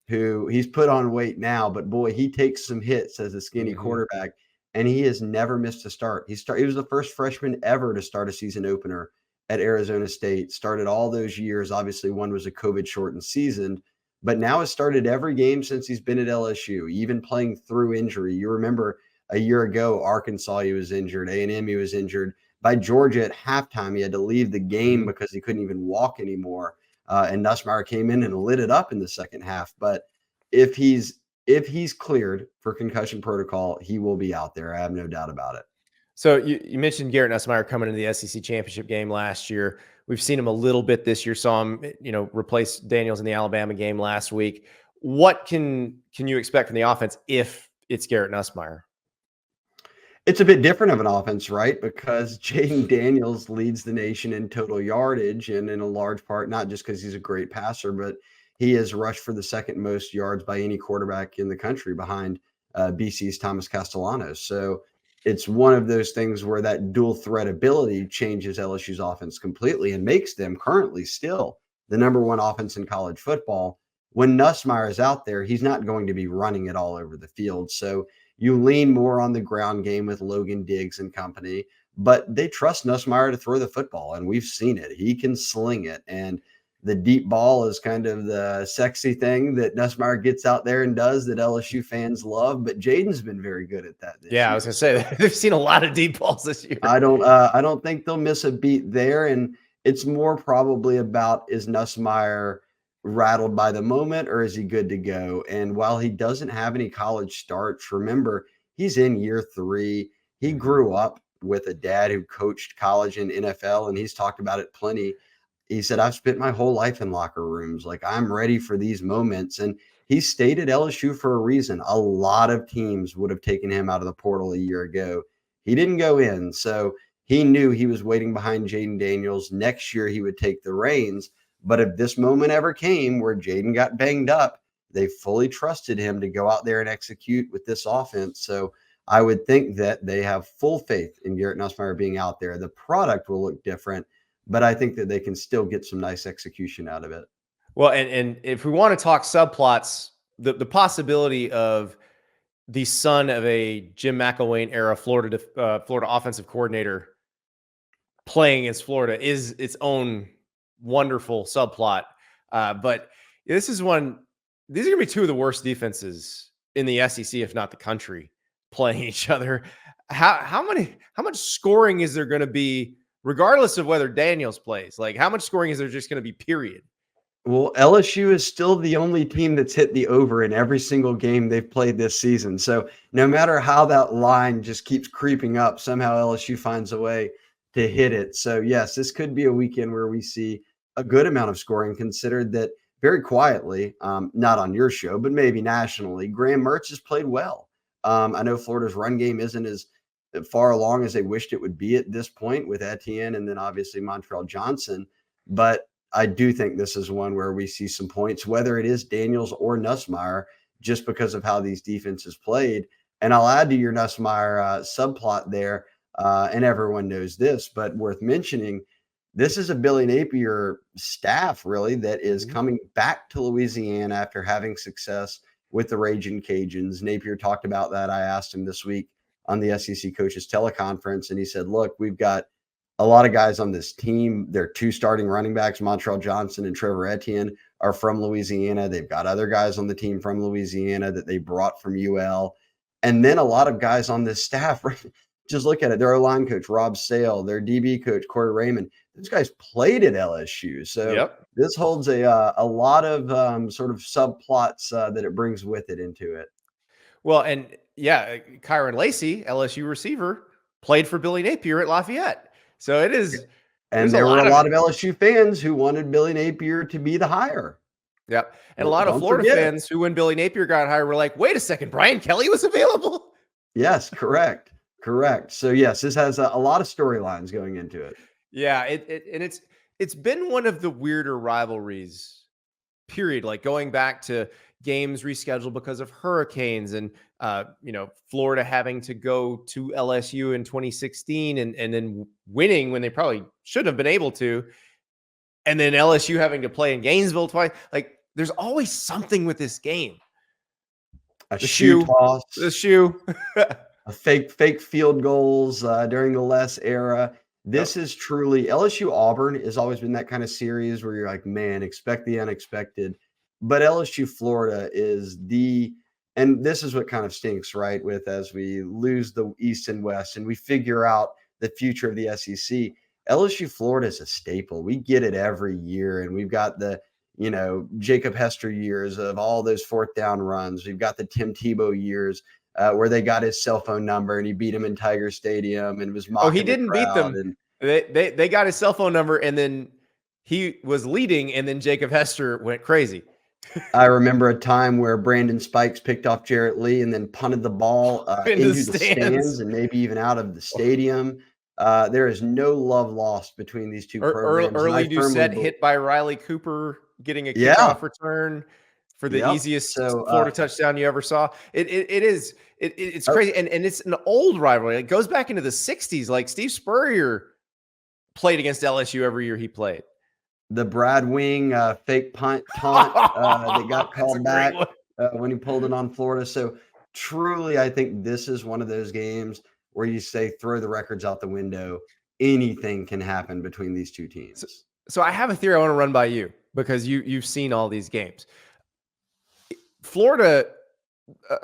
who he's put on weight now, but boy, he takes some hits as a skinny quarterback, and he has never missed a start. He was the first freshman ever to start a season opener at Arizona State, started all those years. Obviously, one was a COVID shortened season, but now has started every game since he's been at LSU, even playing through injury. You remember a year ago, Arkansas, he was injured, A&M, he was injured. By Georgia at halftime, he had to leave the game because he couldn't even walk anymore. And Nussmeier came in and lit it up in the second half. But if he's cleared for concussion protocol, he will be out there. I have no doubt about it.
So you mentioned Garrett Nussmeier coming into the SEC championship game last year. We've seen him a little bit this year. Saw him, replace Daniels in the Alabama game last week. What can you expect from the offense if it's Garrett Nussmeier?
It's a bit different of an offense, right? Because Jayden Daniels leads the nation in total yardage, and in a large part, not just because he's a great passer, but he has rushed for the second most yards by any quarterback in the country behind BC's Thomas Castellanos. So it's one of those things where that dual threat ability changes LSU's offense completely and makes them currently still the number one offense in college football. When Nussmeier is out there, he's not going to be running it all over the field. So you lean more on the ground game with Logan Diggs and company, but they trust Nussmeier to throw the football, and we've seen it. He can sling it, and the deep ball is kind of the sexy thing that Nussmeier gets out there and does that LSU fans love, but Jayden's been very good at that this year.
I was going to say, they've seen a lot of deep balls this year.
I don't think they'll miss a beat there, and it's more probably about, is Nussmeier rattled by the moment or is he good to go? And while he doesn't have any college starts, remember, he's in year 3. He grew up with a dad who coached college and NFL, and he's talked about it plenty. He said, I've spent my whole life in locker rooms. Like, I'm ready for these moments. And he stayed at LSU for a reason. A lot of teams would have taken him out of the portal a year ago. He didn't go in. So he knew he was waiting behind Jayden Daniels. Next year, he would take the reins. But if this moment ever came where Jayden got banged up, they fully trusted him to go out there and execute with this offense. So I would think that they have full faith in Garrett Nussmeier being out there. The product will look different, but I think that they can still get some nice execution out of it.
Well, and if we want to talk subplots, the possibility of the son of a Jim McElwain era Florida offensive coordinator playing against Florida is its own wonderful subplot. But these are going to be two of the worst defenses in the SEC, if not the country, playing each other. How much scoring is there going to be, regardless of whether Daniels plays? Like, how much scoring is there just going to be, period?
Well, LSU is still the only team that's hit the over in every single game they've played this season. So no matter how that line just keeps creeping up, somehow LSU finds a way to hit it. So yes, this could be a weekend where we see a good amount of scoring, considered that very quietly, not on your show, but maybe nationally, Graham Mertz has played well. I know Florida's run game isn't as far along as they wished it would be at this point with Etienne and then obviously Montreal Johnson. But I do think this is one where we see some points, whether it is Daniels or Nussmeier, just because of how these defenses played. And I'll add to your Nussmeier subplot there, and everyone knows this, but worth mentioning, this is a Billy Napier staff, really, that is coming back to Louisiana after having success with the Ragin' Cajuns. Napier talked about that. I asked him this week on the SEC coaches teleconference, and he said, look, we've got a lot of guys on this team. Their 2 starting running backs, Montreal Johnson and Trevor Etienne, are from Louisiana. They've got other guys on the team from Louisiana that they brought from UL. And then a lot of guys on this staff, just look at it. Their O-line coach, Rob Sale, their DB coach, Corey Raymond, those guys played at LSU. So This holds a lot of sort of subplots that it brings with it into it.
Well, and Kyron Lacey, LSU receiver, played for Billy Napier at Lafayette. So it is.
And there were a lot of LSU fans who wanted Billy Napier to be the hire.
Yep. And a lot of Florida fans who, when Billy Napier got hired, were like, wait a second, Brian Kelly was available.
Yes, correct. So yes, this has a lot of storylines going into it.
Yeah, it's been one of the weirder rivalries, period. Like going back to games rescheduled because of hurricanes and Florida having to go to LSU in 2016 and then winning when they probably shouldn't have been able to. and then LSU having to play in Gainesville twice. Like, there's always something with this game.
A
The
shoe toss,
the shoe,
a fake field goals during the Les era. This is truly LSU Auburn has always been that kind of series where you're like, man, expect the unexpected. But LSU Florida is and this is what kind of stinks, right? With as we lose the East and West and we figure out the future of the SEC, LSU Florida is a staple. We get it every year, and we've got the Jacob Hester years of all those fourth down runs. We've got the Tim Tebow years where they got his cell phone number and he beat him in Tiger Stadium and was mocking.
Oh, he didn't beat them. And they got his cell phone number, and then he was leading, and then Jacob Hester went crazy.
I remember a time where Brandon Spikes picked off Jarrett Lee and then punted the ball into the stands and maybe even out of the stadium. There is no love lost between these two programs.
Early Doucette hit by Riley Cooper getting a kickoff return for the easiest Florida touchdown you ever saw. It's crazy. And it's an old rivalry. It goes back into the 60s. Like, Steve Spurrier played against LSU every year he played.
The Brad Wing fake taunt that got called back when he pulled it on Florida. So truly, I think this is one of those games where you say throw the records out the window. Anything can happen between these two teams.
So I have a theory I want to run by you because you've seen all these games. Florida,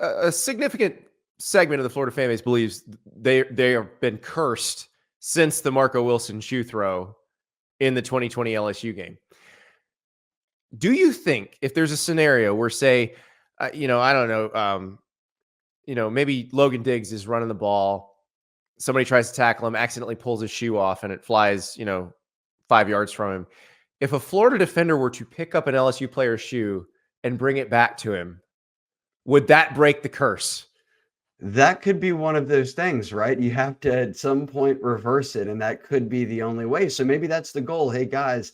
a significant segment of the Florida fan base believes they have been cursed since the Marco Wilson shoe throw in the 2020 LSU game. Do you think if there's a scenario where, say, I don't know, maybe Logan Diggs is running the ball, somebody tries to tackle him, accidentally pulls his shoe off, and it flies, 5 yards from him. If a Florida defender were to pick up an LSU player's shoe and bring it back to him, would that break the curse?
That could be one of those things, right? You have to at some point reverse it, and that could be the only way. So maybe that's the goal. Hey, guys,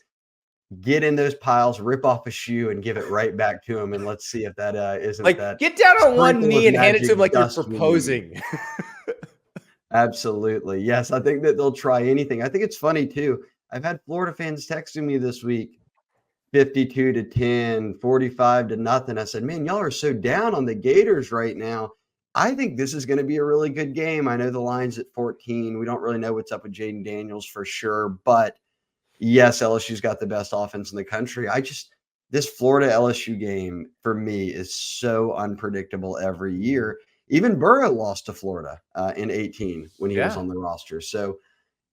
get in those piles, rip off a shoe, and give it right back to him, and let's see if that isn't
like
that.
Get down on one knee and hand it to him like you're proposing.
Absolutely. Yes, I think that they'll try anything. I think it's funny, too. I've had Florida fans texting me this week, 52-10, 45-0. I said, man, y'all are so down on the Gators right now. I think this is going to be a really good game. I know the line's at 14. We don't really know what's up with Jayden Daniels for sure. But yes, LSU's got the best offense in the country. This Florida LSU game for me is so unpredictable every year. Even Burrow lost to Florida in 18 when he was on the roster. So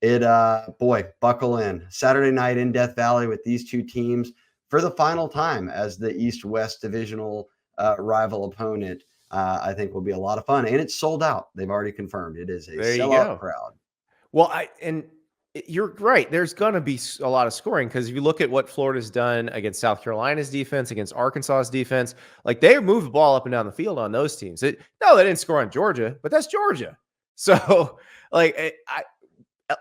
buckle in. Saturday night in Death Valley with these two teams for the final time as the East-West divisional rival opponent. I think will be a lot of fun, and it's sold out. They've already confirmed it is a sellout crowd.
Well, you're right. There's going to be a lot of scoring because if you look at what Florida's done against South Carolina's defense, against Arkansas's defense, like they move the ball up and down the field on those teams. They didn't score on Georgia, but that's Georgia. So, like,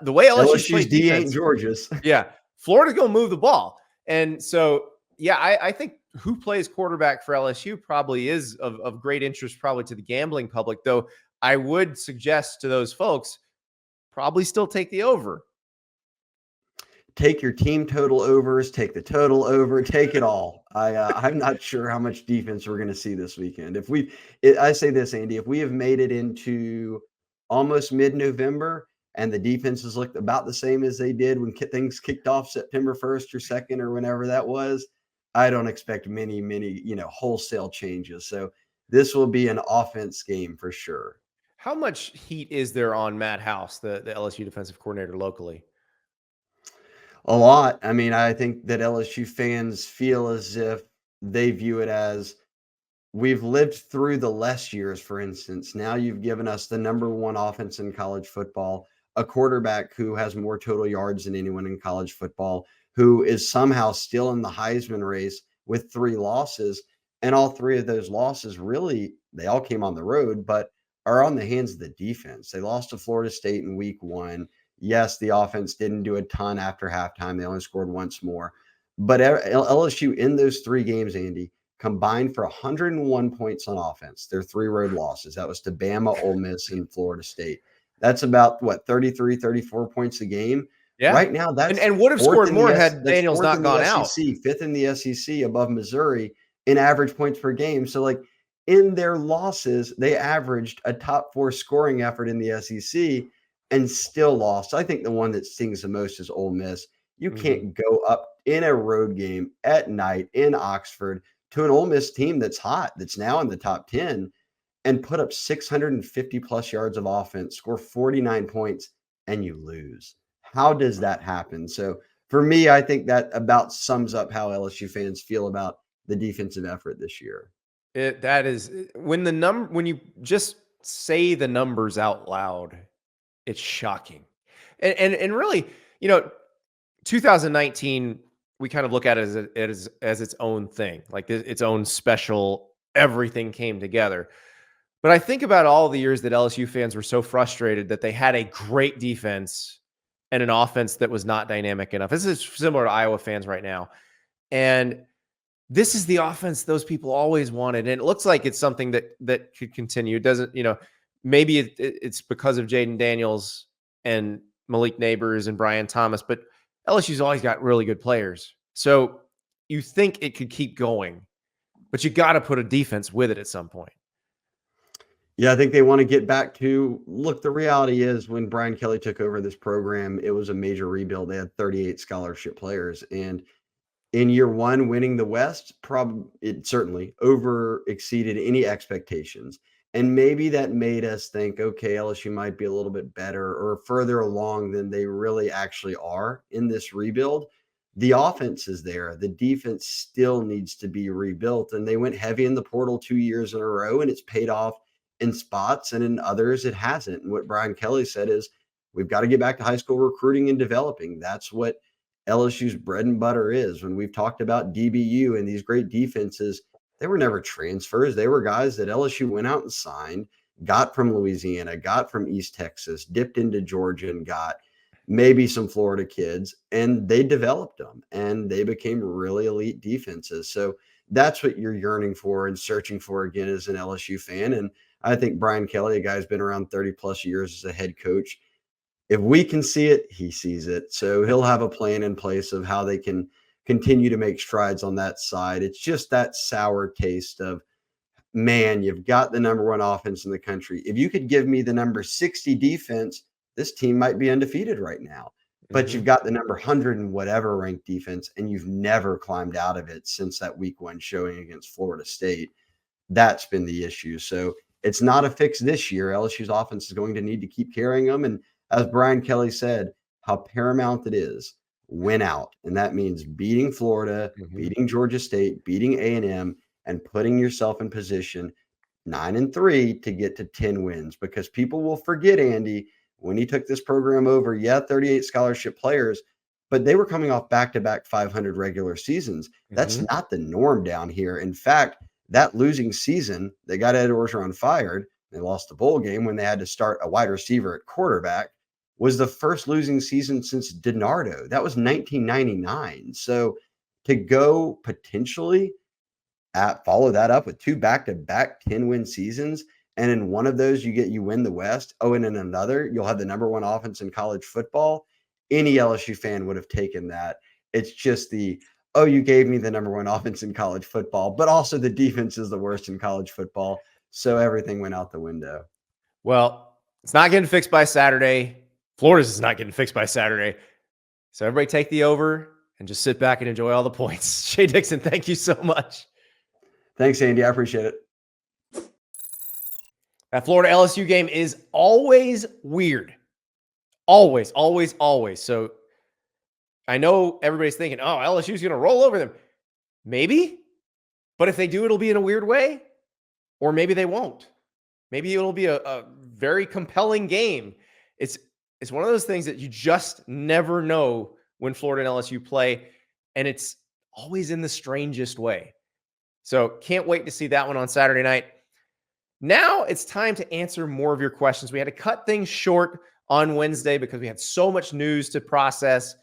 the way LSU's
D ain't Georgia's.
Yeah, Florida's going to move the ball, and so I think who plays quarterback for LSU probably is of great interest probably to the gambling public, though I would suggest to those folks probably still take the over.
Take your team total overs, take the total over, take it all. I'm not sure how much defense we're going to see this weekend. I say this, Andy, if we have made it into almost mid-November and the defenses looked about the same as they did when things kicked off September 1st or 2nd or whenever that was, I don't expect many, wholesale changes. So this will be an offense game for sure.
How much heat is there on Matt House, the LSU defensive coordinator locally?
A lot. I mean, I think that LSU fans feel as if they view it as we've lived through the less years, for instance. Now you've given us the number one offense in college football, a quarterback who has more total yards than anyone in college football, who is somehow still in the Heisman race with 3 losses. And all 3 of those losses, really, they all came on the road, but are on the hands of the defense. They lost to Florida State in week 1. Yes, the offense didn't do a ton after halftime. They only scored once more. But LSU in those 3 games, Andy, combined for 101 points on offense. Their 3 road losses. That was to Bama, Ole Miss, and Florida State. That's about, 33, 34 points a game.
Yeah.
Right now, that's
and would have
fourth
scored
in
more
the
had Daniels
fourth
not
in
gone
the
out.
SEC, fifth in the SEC above Missouri in average points per game. So, like, in their losses, they averaged a top 4 scoring effort in the SEC and still lost. I think the one that stings the most is Ole Miss. You can't go up in a road game at night in Oxford to an Ole Miss team that's hot, that's now in the top 10, and put up 650 plus yards of offense, score 49 points, and you lose. How does that happen? So for me, I think that about sums up how LSU fans feel about the defensive effort this year.
That is when you just say the numbers out loud, it's shocking. And really, 2019, we kind of look at it as its own thing, like its own special, everything came together. But I think about all the years that LSU fans were so frustrated that they had a great defense and an offense that was not dynamic enough. This is similar to Iowa fans right now. And this is the offense those people always wanted. And it looks like it's something that could continue. It doesn't, maybe it's because of Jayden Daniels and Malik Neighbors and Brian Thomas, but LSU's always got really good players. So you think it could keep going, but you got to put a defense with it at some point.
Yeah, I think they want to get back to look. The reality is when Brian Kelly took over this program, it was a major rebuild. They had 38 scholarship players. And in year one, winning the West, it certainly over exceeded any expectations. And maybe that made us think, okay, LSU might be a little bit better or further along than they really actually are in this rebuild. The offense is there. The defense still needs to be rebuilt. And they went heavy in the portal 2 years in a row, and it's paid off in spots, and in others it hasn't. And what Brian Kelly said is, we've got to get back to high school recruiting and developing. That's what LSU's bread and butter is. When we've talked about DBU and these great defenses, they were never transfers. They were guys that LSU went out and signed, got from Louisiana, got from East Texas, dipped into Georgia and got maybe some Florida kids, and they developed them and they became really elite defenses. So that's what you're yearning for and searching for again as an LSU fan. And I think Brian Kelly, a guy who's been around 30 plus years as a head coach, if we can see it, he sees it. So he'll have a plan in place of how they can continue to make strides on that side. It's just that sour taste of, man, you've got the number 1 offense in the country. If you could give me the number 60 defense, this team might be undefeated right now. But you've got the number 100 and whatever ranked defense, and you've never climbed out of it since that week 1 showing against Florida State. That's been the issue. So it's not a fix this year. LSU's offense is going to need to keep carrying them. And as Brian Kelly said, how paramount it is, win out. And that means beating Florida, beating Georgia State, beating A&M, and putting yourself in position 9-3 to get to 10 wins. Because people will forget, Andy, when he took this program over, 38 scholarship players, but they were coming off back-to-back 500 regular seasons. That's not the norm down here. In fact, that losing season, they got Ed Orgeron fired. They lost the bowl game when they had to start a wide receiver at quarterback. Was the first losing season since DiNardo. That was 1999. So to go potentially follow that up with 2 back-to-back 10-win seasons, and in one of those you win the West. Oh, and in another, you'll have the number 1 offense in college football. Any LSU fan would have taken that. It's just you gave me the number 1 offense in college football, but also the defense is the worst in college football. So everything went out the window.
Well, it's not getting fixed by Saturday. Florida's is not getting fixed by Saturday. So everybody take the over and just sit back and enjoy all the points. Shea Dixon, thank you so much.
Thanks, Andy. I appreciate it.
That Florida LSU game is always weird. Always, always, always. So I know everybody's thinking, oh, LSU's going to roll over them. Maybe. But if they do, it'll be in a weird way. Or maybe they won't. Maybe it'll be a very compelling game. It's one of those things that you just never know when Florida and LSU play. And it's always in the strangest way. So can't wait to see that one on Saturday night. Now it's time to answer more of your questions. We had to cut things short on Wednesday because we had so much news to process.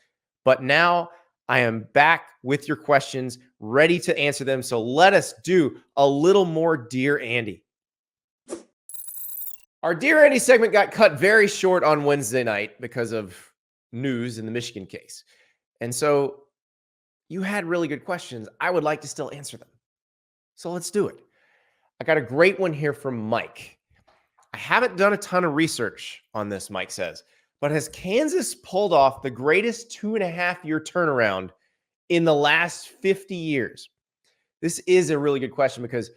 But now I am back with your questions, ready to answer them. So let us do a little more Dear Andy. Our Dear Andy segment got cut very short on Wednesday night because of news in the Michigan case. And so you had really good questions. I would like to still answer them. So let's do it. I got a great one here from Mike. I haven't done a ton of research on this, Mike says, but has Kansas pulled off the greatest 2.5-year turnaround in the last 50 years? This is a really good question because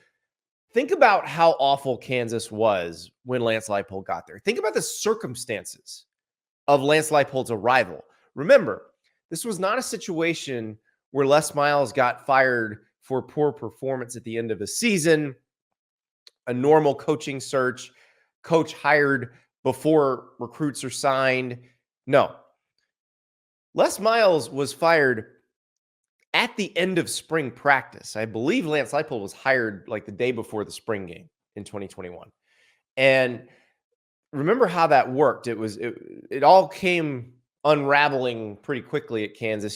think about how awful Kansas was when Lance Leipold got there. Think about the circumstances of Lance Leipold's arrival. Remember, this was not a situation where Les Miles got fired for poor performance at the end of the season, a normal coaching search, coach hired before recruits are signed. No. Les Miles was fired at the end of spring practice. I believe Lance Leipold was hired like the day before the spring game in 2021. And remember how that worked. It all came unraveling pretty quickly at Kansas.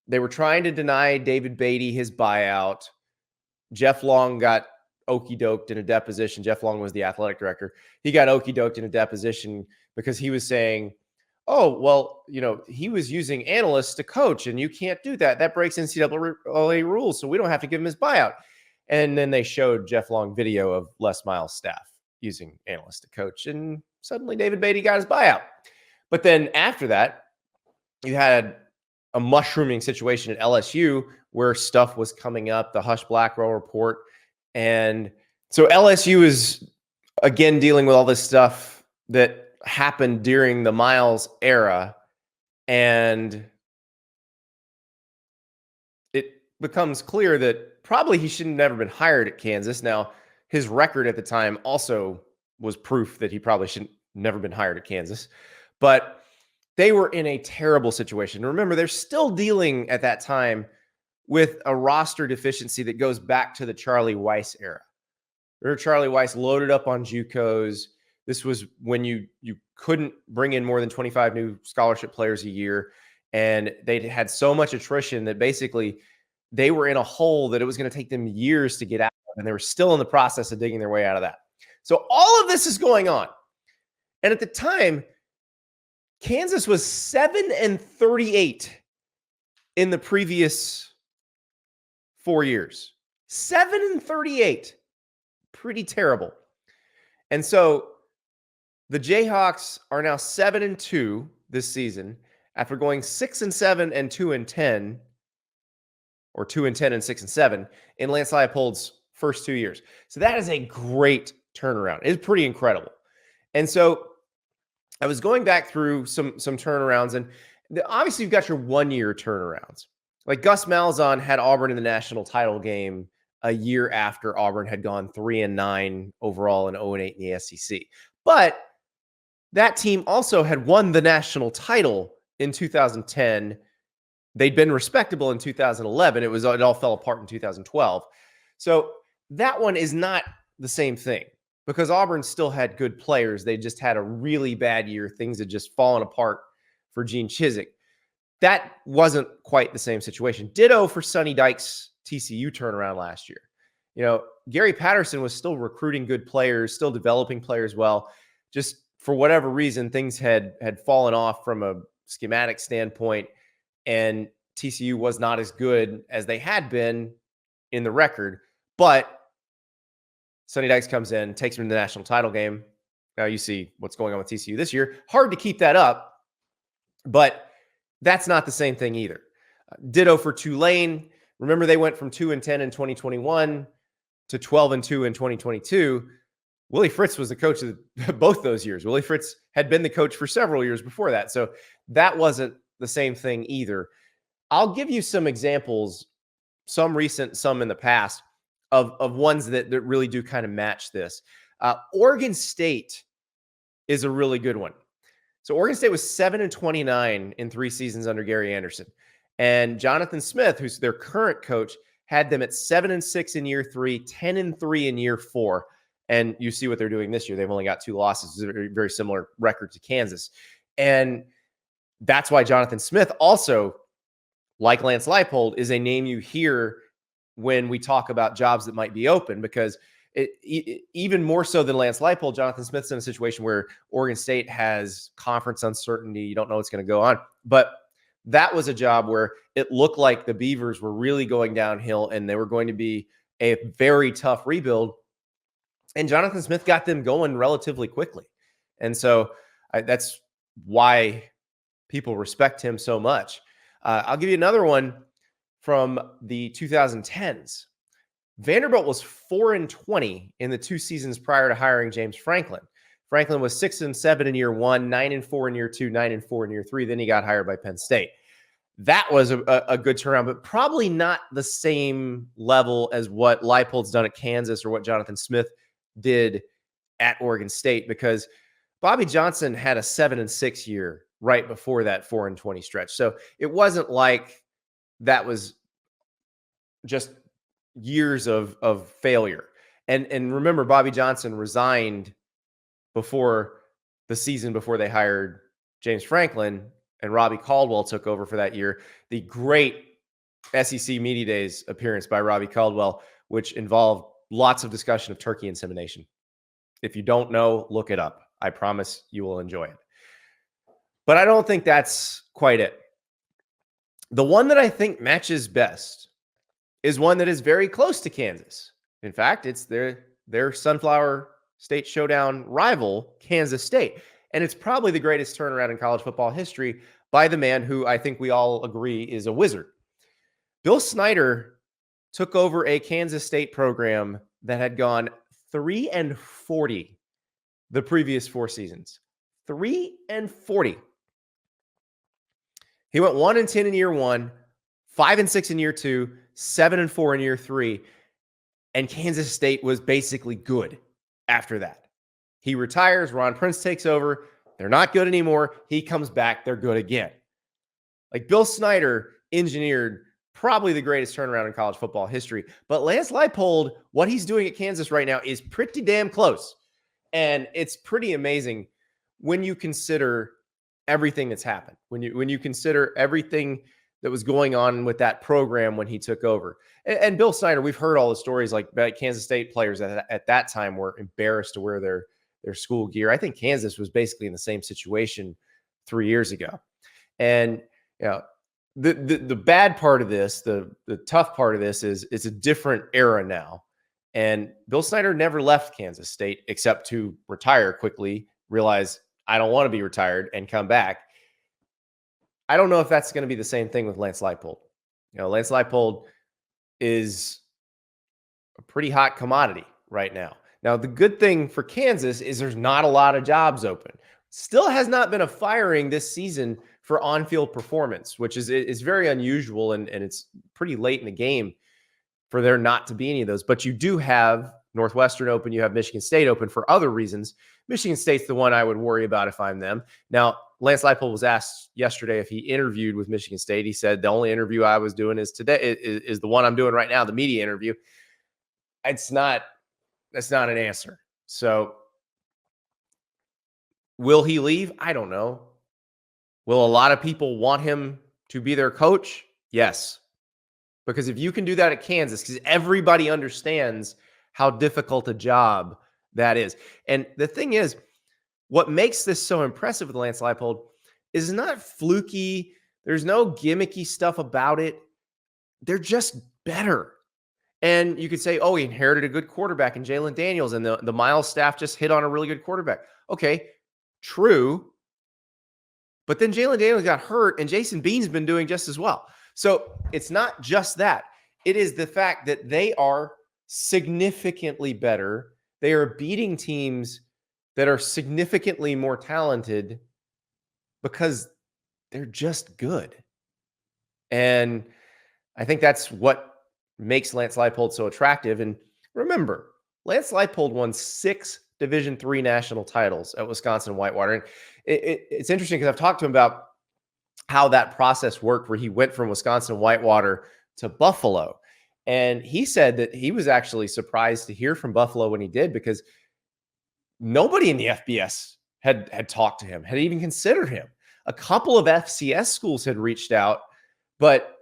They were trying to deny David Beatty his buyout. Jeff Long got okey-doked in a deposition. Jeff Long was the athletic director. He got okey-doked in a deposition because he was saying, oh, well, he was using analysts to coach, and you can't do that. That breaks NCAA rules, so we don't have to give him his buyout. And then they showed Jeff Long video of Les Miles' staff using analysts to coach, and suddenly David Beatty got his buyout. But then after that, you had a mushrooming situation at LSU where stuff was coming up, the Hush Blackwell report. And so LSU is, again, dealing with all this stuff that happened during the Miles era. And it becomes clear that probably he should have never been hired at Kansas. Now, his record at the time also was proof that he probably should never been hired at Kansas. But they were in a terrible situation. Remember, they're still dealing at that time with a roster deficiency that goes back to the Charlie Weiss era. Remember, Charlie Weiss loaded up on JUCOs. This was when you couldn't bring in more than 25 new scholarship players a year. And they had so much attrition that basically they were in a hole that it was going to take them years to get out of. And they were still in the process of digging their way out of that. So all of this is going on. And at the time, Kansas was 7-38 in the previous 4 years. 7-38. Pretty terrible. And so the Jayhawks are now 7-2 this season after going 6-7 and 2-10, or 2-10 and 6-7 in Lance Leipold's first 2 years. So that is a great turnaround. It's pretty incredible. And so I was going back through some turnarounds, and obviously you've got your 1-year turnarounds. Like Gus Malzahn had Auburn in the national title game a year after Auburn had gone 3-9 overall and 0-8 in the SEC. But that team also had won the national title in 2010. They'd been respectable in 2011. It all fell apart in 2012. So that one is not the same thing because Auburn still had good players. They just had a really bad year. Things had just fallen apart for Gene Chizik. That wasn't quite the same situation. Ditto for Sonny Dykes' TCU turnaround last year. Gary Patterson was still recruiting good players, still developing players well. Just for whatever reason, things had fallen off from a schematic standpoint, and TCU was not as good as they had been in the record. But Sonny Dykes comes in, takes them to the national title game. Now you see what's going on with TCU this year. Hard to keep that up, but that's not the same thing either. Ditto for Tulane. Remember, they went from 2-10 in 2021 to 12-2 in 2022. Willie Fritz was the coach of both those years. Willie Fritz had been the coach for several years before that. So that wasn't the same thing either. I'll give you some examples, some recent, some in the past, of ones that really do kind of match this. Oregon State is a really good one. So Oregon State was 7-29 in 3 seasons under Gary Anderson. And Jonathan Smith, who's their current coach, had them at 7-6 in year 3, 10-3 in year 4. And you see what they're doing this year. They've only got 2 losses. It's a very, very similar record to Kansas. And that's why Jonathan Smith also, like Lance Leipold, is a name you hear when we talk about jobs that might be open, because Even more so than Lance Leipold, Jonathan Smith's in a situation where Oregon State has conference uncertainty. You don't know what's going to go on. But that was a job where it looked like the Beavers were really going downhill and they were going to be a very tough rebuild. And Jonathan Smith got them going relatively quickly. And so that's why people respect him so much. I'll give you another one from the 2010s. Vanderbilt was 4-20 in the 2 seasons prior to hiring James Franklin. Franklin was 6-7 in year 1, 9-4 in year 2, 9-4 in year 3. Then he got hired by Penn State. That was a good turnaround, but probably not the same level as what Leipold's done at Kansas or what Jonathan Smith did at Oregon State, because Bobby Johnson had a 7-6 year right before that 4-20 stretch. So it wasn't like that was just years of failure. And remember, Bobby Johnson resigned before the season before they hired James Franklin, and Robbie Caldwell took over for that year. The great SEC Media Days appearance by Robbie Caldwell, which involved lots of discussion of turkey insemination. If you don't know, look it up. I promise you will enjoy it. But I don't think that's quite it. The one that I think matches best is one that is very close to Kansas. In fact, it's their Sunflower State Showdown rival, Kansas State. And it's probably the greatest turnaround in college football history by the man who I think we all agree is a wizard. Bill Snyder took over a Kansas State program that had gone 3-40 the previous 4 seasons. 3-40. He went 1-10 in year 1, 5-6 in year 2, 7-4 in year 3, and Kansas State was basically good after that. He retires, Ron Prince takes over, they're not good anymore, he comes back, they're good again. Like, Bill Snyder engineered probably the greatest turnaround in college football history, but Lance Leipold, what he's doing at Kansas right now is pretty damn close. And it's pretty amazing when you consider everything that's happened, when you consider everything that was going on with that program when he took over. And Bill Snyder, we've heard all the stories like Kansas State players at that time were embarrassed to wear their school gear. I think Kansas was basically in the same situation 3 years ago. And you know, the bad part of this, the tough part of this is it's a different era now. And Bill Snyder never left Kansas State except to retire quickly, realize I don't want to be retired, and come back. I don't know if that's going to be the same thing with Lance Leipold. You know, Lance Leipold is a pretty hot commodity right now. Now, the good thing for Kansas is there's not a lot of jobs open. Still has not been a firing this season for on-field performance, which is very unusual, and it's pretty late in the game for there not to be any of those. But you do have Northwestern open, you have Michigan State open for other reasons. Michigan State's the one I would worry about if I'm them. Now, Lance Leipold was asked yesterday if he interviewed with Michigan State. He said, the only interview I was doing is today, is the one I'm doing right now, the media interview. That's not an answer. So will he leave? I don't know. Will a lot of people want him to be their coach? Yes. Because if you can do that at Kansas, because everybody understands how difficult a job that is. And the thing is, what makes this so impressive with Lance Leipold is not fluky. There's no gimmicky stuff about it. They're just better. And you could say, oh, he inherited a good quarterback in Jayden Daniels, and the Miles staff just hit on a really good quarterback. Okay, true. But then Jayden Daniels got hurt, and Jason Bean's been doing just as well. So it's not just that. It is the fact that they are significantly better. They are beating teams that are significantly more talented because they're just good. And I think that's what makes Lance Leipold so attractive. And remember, Lance Leipold won 6 Division III national titles at Wisconsin Whitewater. And it's interesting because I've talked to him about how that process worked, where he went from Wisconsin Whitewater to Buffalo. And he said that he was actually surprised to hear from Buffalo when he did, because nobody in the FBS had talked to him, had even considered him. A couple of FCS schools had reached out, but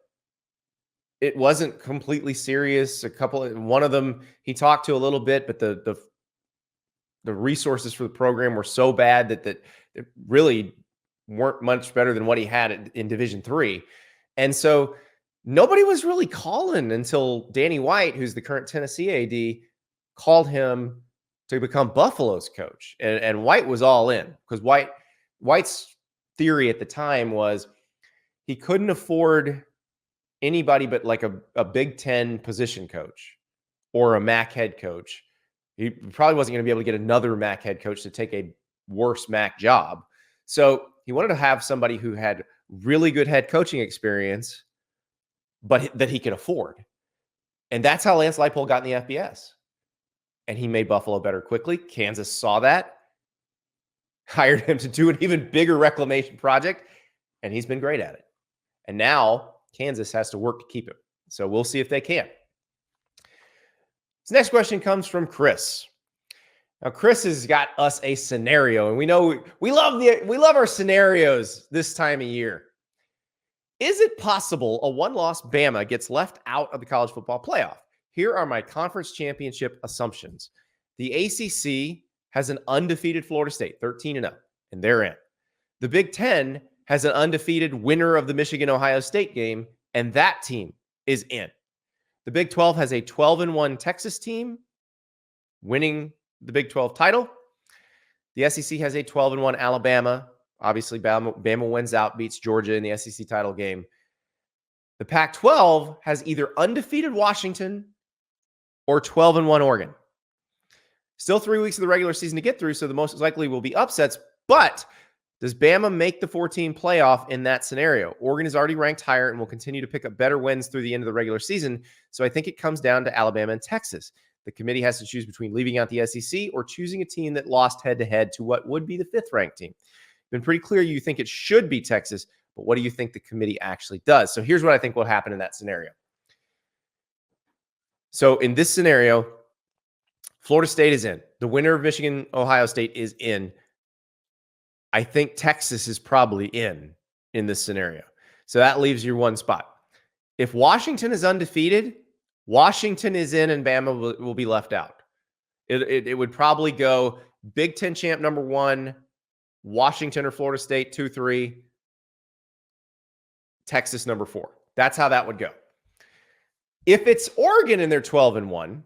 it wasn't completely serious. One of them he talked to a little bit, but the resources for the program were so bad that it really weren't much better than what he had in Division III. And so nobody was really calling until Danny White, who's the current Tennessee AD, called him to become Buffalo's coach. And White was all in, because White's theory at the time was he couldn't afford anybody but like a Big Ten position coach or a MAC head coach. He probably wasn't going to be able to get another MAC head coach to take a worse MAC job. So he wanted to have somebody who had really good head coaching experience, but that he could afford. And that's how Lance Leipold got in the FBS. And he made Buffalo better quickly. Kansas saw that, hired him to do an even bigger reclamation project, and he's been great at it. And now Kansas has to work to keep him. So we'll see if they can. This next question comes from Chris. Now, Chris has got us a scenario, and we know we love our scenarios this time of year. Is it possible a one-loss Bama gets left out of the college football playoff? Here are my conference championship assumptions. The ACC has an undefeated Florida State, 13-0, and they're in. The Big Ten has an undefeated winner of the Michigan-Ohio State game, and that team is in. The Big 12 has a 12-1 Texas team winning the Big 12 title. The SEC has a 12-1 Alabama. Obviously, Bama wins out, beats Georgia in the SEC title game. The Pac-12 has either undefeated Washington or 12-1 Oregon. Still 3 weeks of the regular season to get through, so the most likely will be upsets. But does Bama make the 14 playoff in that scenario? Oregon is already ranked higher and will continue to pick up better wins through the end of the regular season. So I think it comes down to Alabama and Texas. The committee has to choose between leaving out the SEC or choosing a team that lost head-to-head to what would be the fifth-ranked team. Been pretty clear you think it should be Texas, but what do you think the committee actually does? So here's what I think will happen in that scenario. So in this scenario, Florida State is in. The winner of Michigan, Ohio State is in. I think Texas is probably in this scenario. So that leaves your one spot. If Washington is undefeated, Washington is in and Bama will be left out. It would probably go Big Ten champ number 1, Washington or Florida State 2-3, Texas number 4. That's how that would go. If it's Oregon and they're 12-1,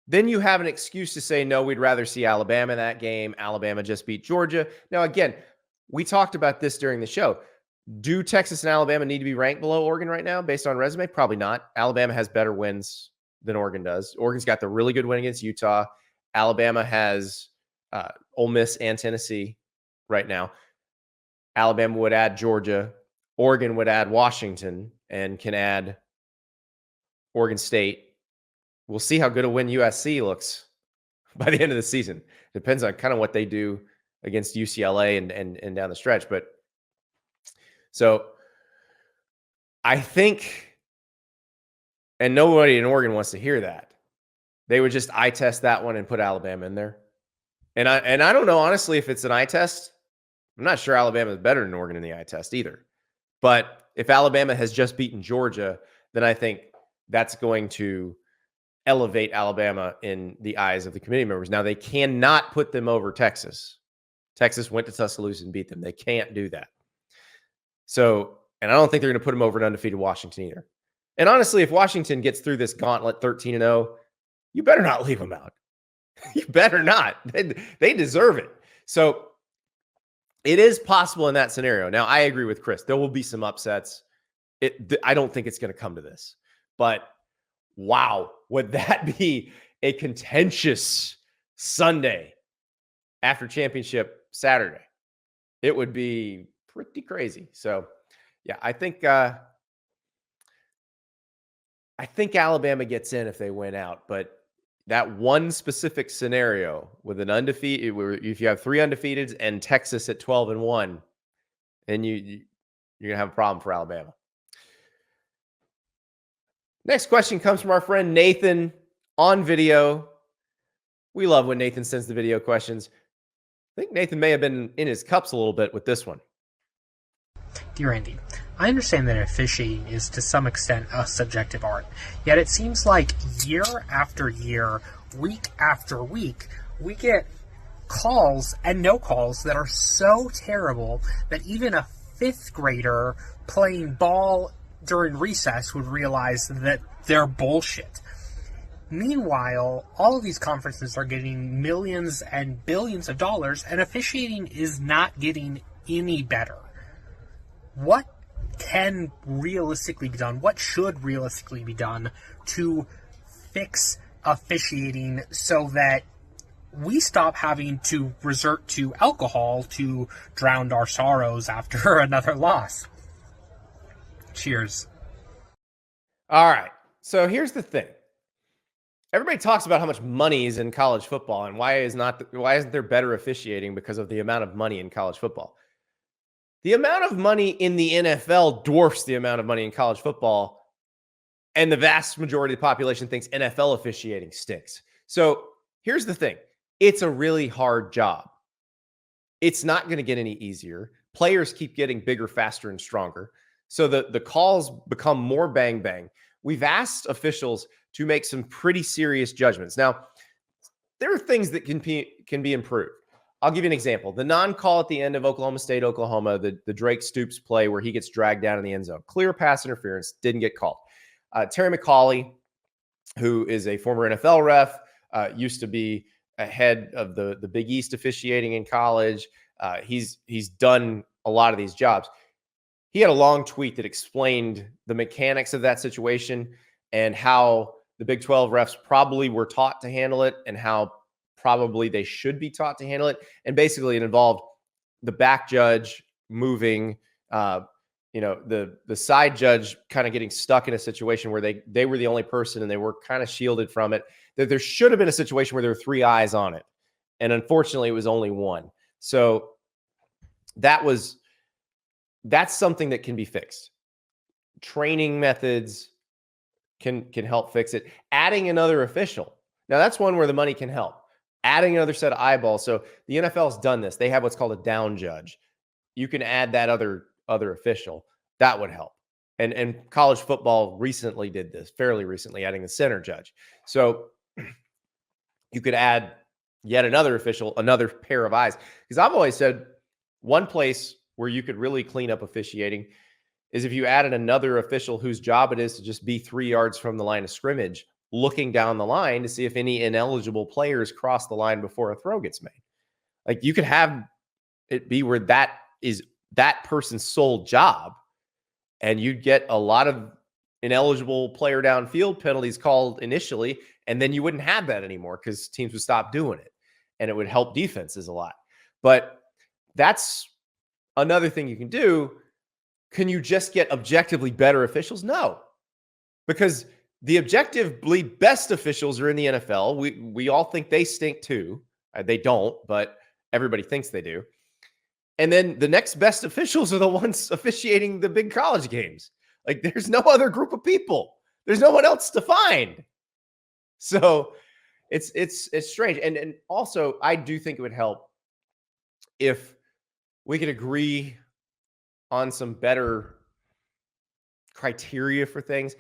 then you have an excuse to say, no, we'd rather see Alabama in that game. Alabama just beat Georgia. Now, again, we talked about this during the show. Do Texas and Alabama need to be ranked below Oregon right now based on resume? Probably not. Alabama has better wins than Oregon does. Oregon's got the really good win against Utah. Alabama has Ole Miss and Tennessee right now. Alabama would add Georgia. Oregon would add Washington and can add Oregon State. We'll see how good a win USC looks by the end of the season. Depends on kind of what they do against UCLA and down the stretch. But so I think, and nobody in Oregon wants to hear that, they would just eye test that one and put Alabama in there. And I don't know, honestly, if it's an eye test. I'm not sure Alabama is better than Oregon in the eye test either. But if Alabama has just beaten Georgia, then I think that's going to elevate Alabama in the eyes of the committee members. Now, they cannot put them over Texas. Texas went to Tuscaloosa and beat them. They can't do that. So, and I don't think they're going to put them over an undefeated Washington either. And honestly, if Washington gets through this gauntlet 13-0, you better not leave them out. You better not. They deserve it. So it is possible in that scenario. Now, I agree with Chris. There will be some upsets. I don't think it's going to come to this. But wow, would that be a contentious Sunday after championship Saturday? It would be pretty crazy. So, yeah, I think Alabama gets in if they win out. But that one specific scenario with an undefeated, if you have 3 undefeateds and Texas at 12-1, then you're going to have a problem for Alabama. Next question comes from our friend Nathan on video. We love when Nathan sends the video questions. I think Nathan may have been in his cups a little bit with this one.
Dear Andy, I understand that officiating is to some extent a subjective art, yet it seems like year after year, week after week, we get calls and no calls that are so terrible that even a fifth grader playing ball during recess would realize that they're bullshit. Meanwhile, all of these conferences are getting millions and billions of dollars, and officiating is not getting any better. What can realistically be done? What should realistically be done to fix officiating so that we stop having to resort to alcohol to drown our sorrows after another loss? Cheers.
All right. So here's the thing. Everybody talks about how much money is in college football and why isn't there better officiating because of the amount of money in college football. The amount of money in the NFL dwarfs the amount of money in college football, and the vast majority of the population thinks NFL officiating stinks. So here's the thing. It's a really hard job. It's not going to get any easier. Players keep getting bigger, faster, and stronger. So the calls become more bang, bang. We've asked officials to make some pretty serious judgments. Now, there are things that can be improved. I'll give you an example. The non-call at the end of Oklahoma State, Oklahoma, the Drake Stoops play where he gets dragged down in the end zone. Clear pass interference, didn't get called. Terry McCauley, who is a former NFL ref, used to be ahead of the Big East officiating in college. He's done a lot of these jobs. He had a long tweet that explained the mechanics of that situation and how the Big 12 refs probably were taught to handle it and how probably they should be taught to handle it. And basically it involved the back judge moving, the side judge kind of getting stuck in a situation where they were the only person and they were kind of shielded from it. That there should have been a situation where there were three eyes on it. And unfortunately it was only one. So that's something that can be fixed. Training methods can help fix it. Adding another official. Now that's one where the money can help. Adding another set of eyeballs. So the NFL's done this. They have what's called a down judge. You can add that other official. That would help. And college football recently did this, fairly recently, adding the center judge. So you could add yet another official, another pair of eyes. Because I've always said one place where you could really clean up officiating is if you added another official whose job it is to just be 3 yards from the line of scrimmage, looking down the line to see if any ineligible players cross the line before a throw gets made. Like you could have it be where that is that person's sole job, and you'd get a lot of ineligible player downfield penalties called initially, and then you wouldn't have that anymore because teams would stop doing it, and it would help defenses a lot. But that's another thing you can do. Can you just get objectively better officials? No, because the objectively best officials are in the NFL. We all think they stink too. They don't, but everybody thinks they do. And then the next best officials are the ones officiating the big college games. Like there's no other group of people. There's no one else to find. So it's strange. And also I do think it would help if we could agree on some better criteria for things.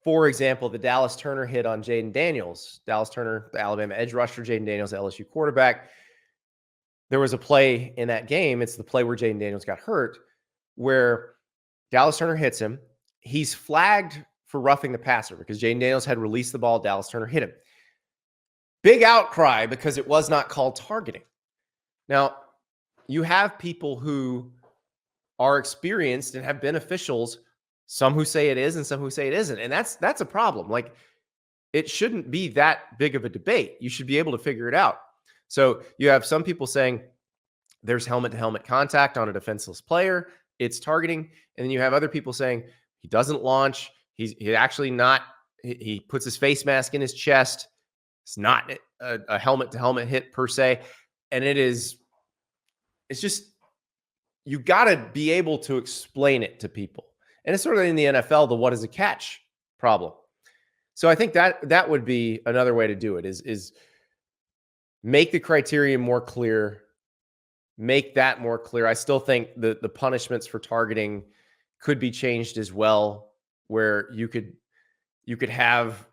For example, the Dallas Turner hit on Jayden Daniels. Dallas Turner, the Alabama edge rusher, Jayden Daniels, LSU quarterback. There was a play in that game. It's the play where Jayden Daniels got hurt, where Dallas Turner hits him. He's flagged for roughing the passer because Jayden Daniels had released the ball. Dallas Turner hit him. Big outcry because it was not called targeting. Now, you have people who are experienced and have been officials, some who say it is and some who say it isn't. And that's a problem. Like it shouldn't be that big of a debate. You should be able to figure it out. So you have some people saying there's helmet-to-helmet contact on a defenseless player. It's targeting. And then you have other people saying he doesn't launch. He actually not. He puts his face mask in his chest. It's not a helmet-to-helmet hit per se. And it's just, you got to be able to explain it to people. And it's sort of in the NFL, the what is a catch problem. So I think that would be another way to do it is make the criteria more clear, make that more clear. I still think the punishments for targeting could be changed as well, where you could have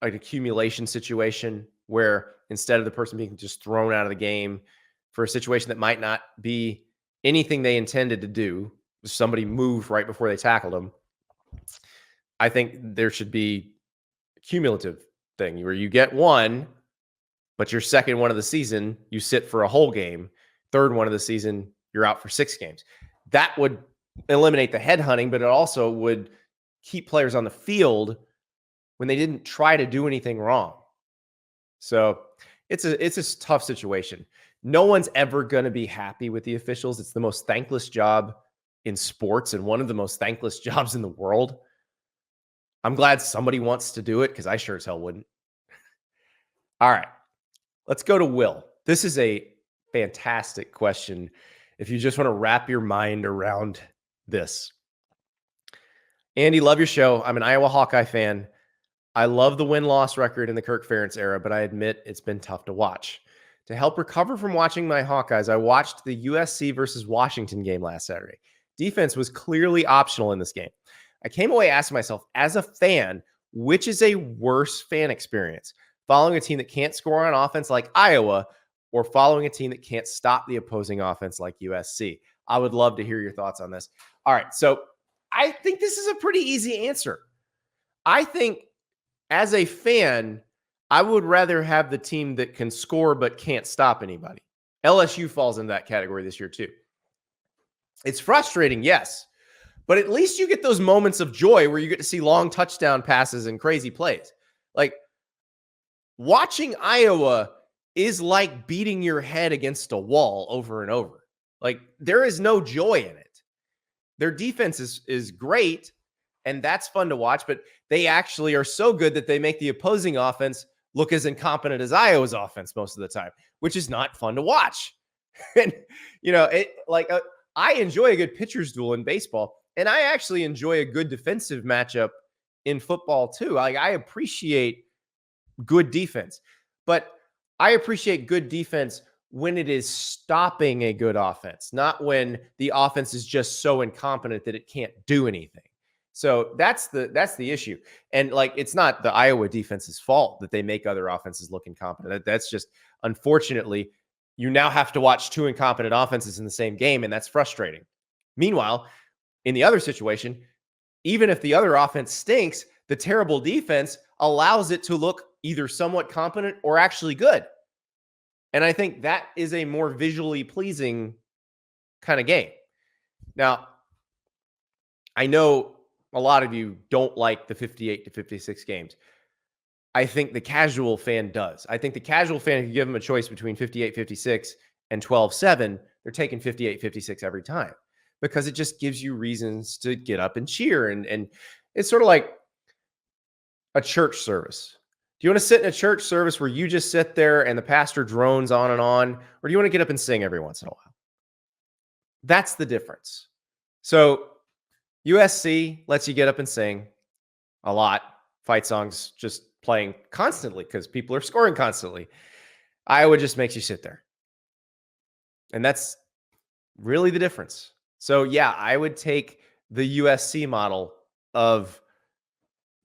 an accumulation situation where instead of the person being just thrown out of the game for a situation that might not be anything they intended to do, somebody moved right before they tackled them, I think there should be a cumulative thing where you get one, but your second one of the season, you sit for a whole game. Third one of the season, you're out for 6 games. That would eliminate the headhunting, but it also would keep players on the field when they didn't try to do anything wrong. So it's a tough situation. No one's ever going to be happy with the officials. It's the most thankless job in sports and one of the most thankless jobs in the world. I'm glad somebody wants to do it because I sure as hell wouldn't. All right, let's go to Will. This is a fantastic question if you just want to wrap your mind around this. Andy, love your show. I'm an Iowa Hawkeye fan. I love the win-loss record in the Kirk Ferentz era, but I admit it's been tough to watch. To help recover from watching my Hawkeyes, I watched the USC versus Washington game last Saturday. Defense was clearly optional in this game. I came away asking myself, as a fan, which is a worse fan experience? Following a team that can't score on offense like Iowa, or following a team that can't stop the opposing offense like USC? I would love to hear your thoughts on this. All right, so I think this is a pretty easy answer. I think as a fan, I would rather have the team that can score but can't stop anybody. LSU falls in that category this year too. It's frustrating, yes, but at least you get those moments of joy where you get to see long touchdown passes and crazy plays. Like, watching Iowa is like beating your head against a wall over and over. Like, there is no joy in it. Their defense is great, and that's fun to watch, but they actually are so good that they make the opposing offense look as incompetent as Iowa's offense most of the time, which is not fun to watch. And, I enjoy a good pitcher's duel in baseball, and I actually enjoy a good defensive matchup in football too. I appreciate good defense, but I appreciate good defense when it is stopping a good offense, not when the offense is just so incompetent that it can't do anything. So that's the issue. And it's not the Iowa defense's fault that they make other offenses look incompetent. That's just, unfortunately, you now have to watch 2 incompetent offenses in the same game, and that's frustrating. Meanwhile, in the other situation, even if the other offense stinks, the terrible defense allows it to look either somewhat competent or actually good. And I think that is a more visually pleasing kind of game. Now, I know a lot of you don't like the 58 to 56 games. I think the casual fan does. I think the casual fan, if you give them a choice between 58-56 and 12-7, they're taking 58-56 every time because it just gives you reasons to get up and cheer. And it's sort of like a church service. Do you want to sit in a church service where you just sit there and the pastor drones on and on, or do you want to get up and sing every once in a while? That's the difference. So USC lets you get up and sing a lot. Fight songs just playing constantly because people are scoring constantly. Iowa just makes you sit there. And that's really the difference. So yeah, I would take the USC model of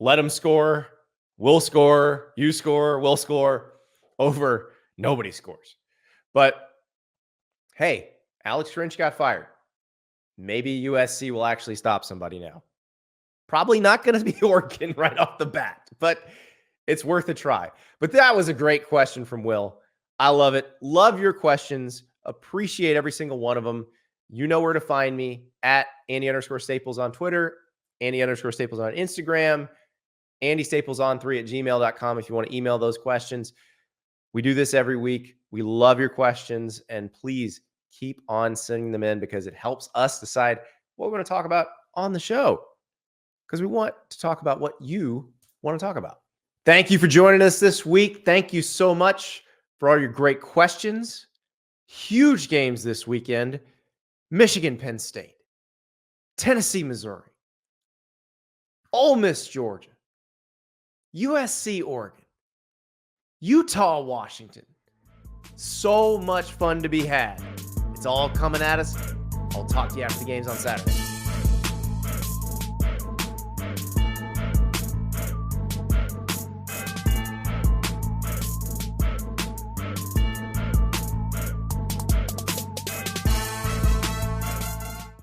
let them score, we'll score, you score, we'll score, over nobody scores. But hey, Alex Grinch got fired. Maybe USC will actually stop somebody now. Probably not going to be Oregon right off the bat, but it's worth a try. But that was a great question from Will. I love it. Love your questions. Appreciate every single one of them. You know where to find me at Andy_Staples on Twitter, Andy_Staples on Instagram, Andy Staples On3 at gmail.com if you want to email those questions. We do this every week. We love your questions, and please keep on sending them in because it helps us decide what we're going to talk about on the show, because we want to talk about what you want to talk about. Thank you for joining us this week. Thank you so much for all your great questions. Huge games this weekend. Michigan, Penn State, Tennessee, Missouri, Ole Miss, Georgia, USC, Oregon, Utah, Washington. So much fun to be had. It's all coming at us. I'll talk to you after the games on Saturday.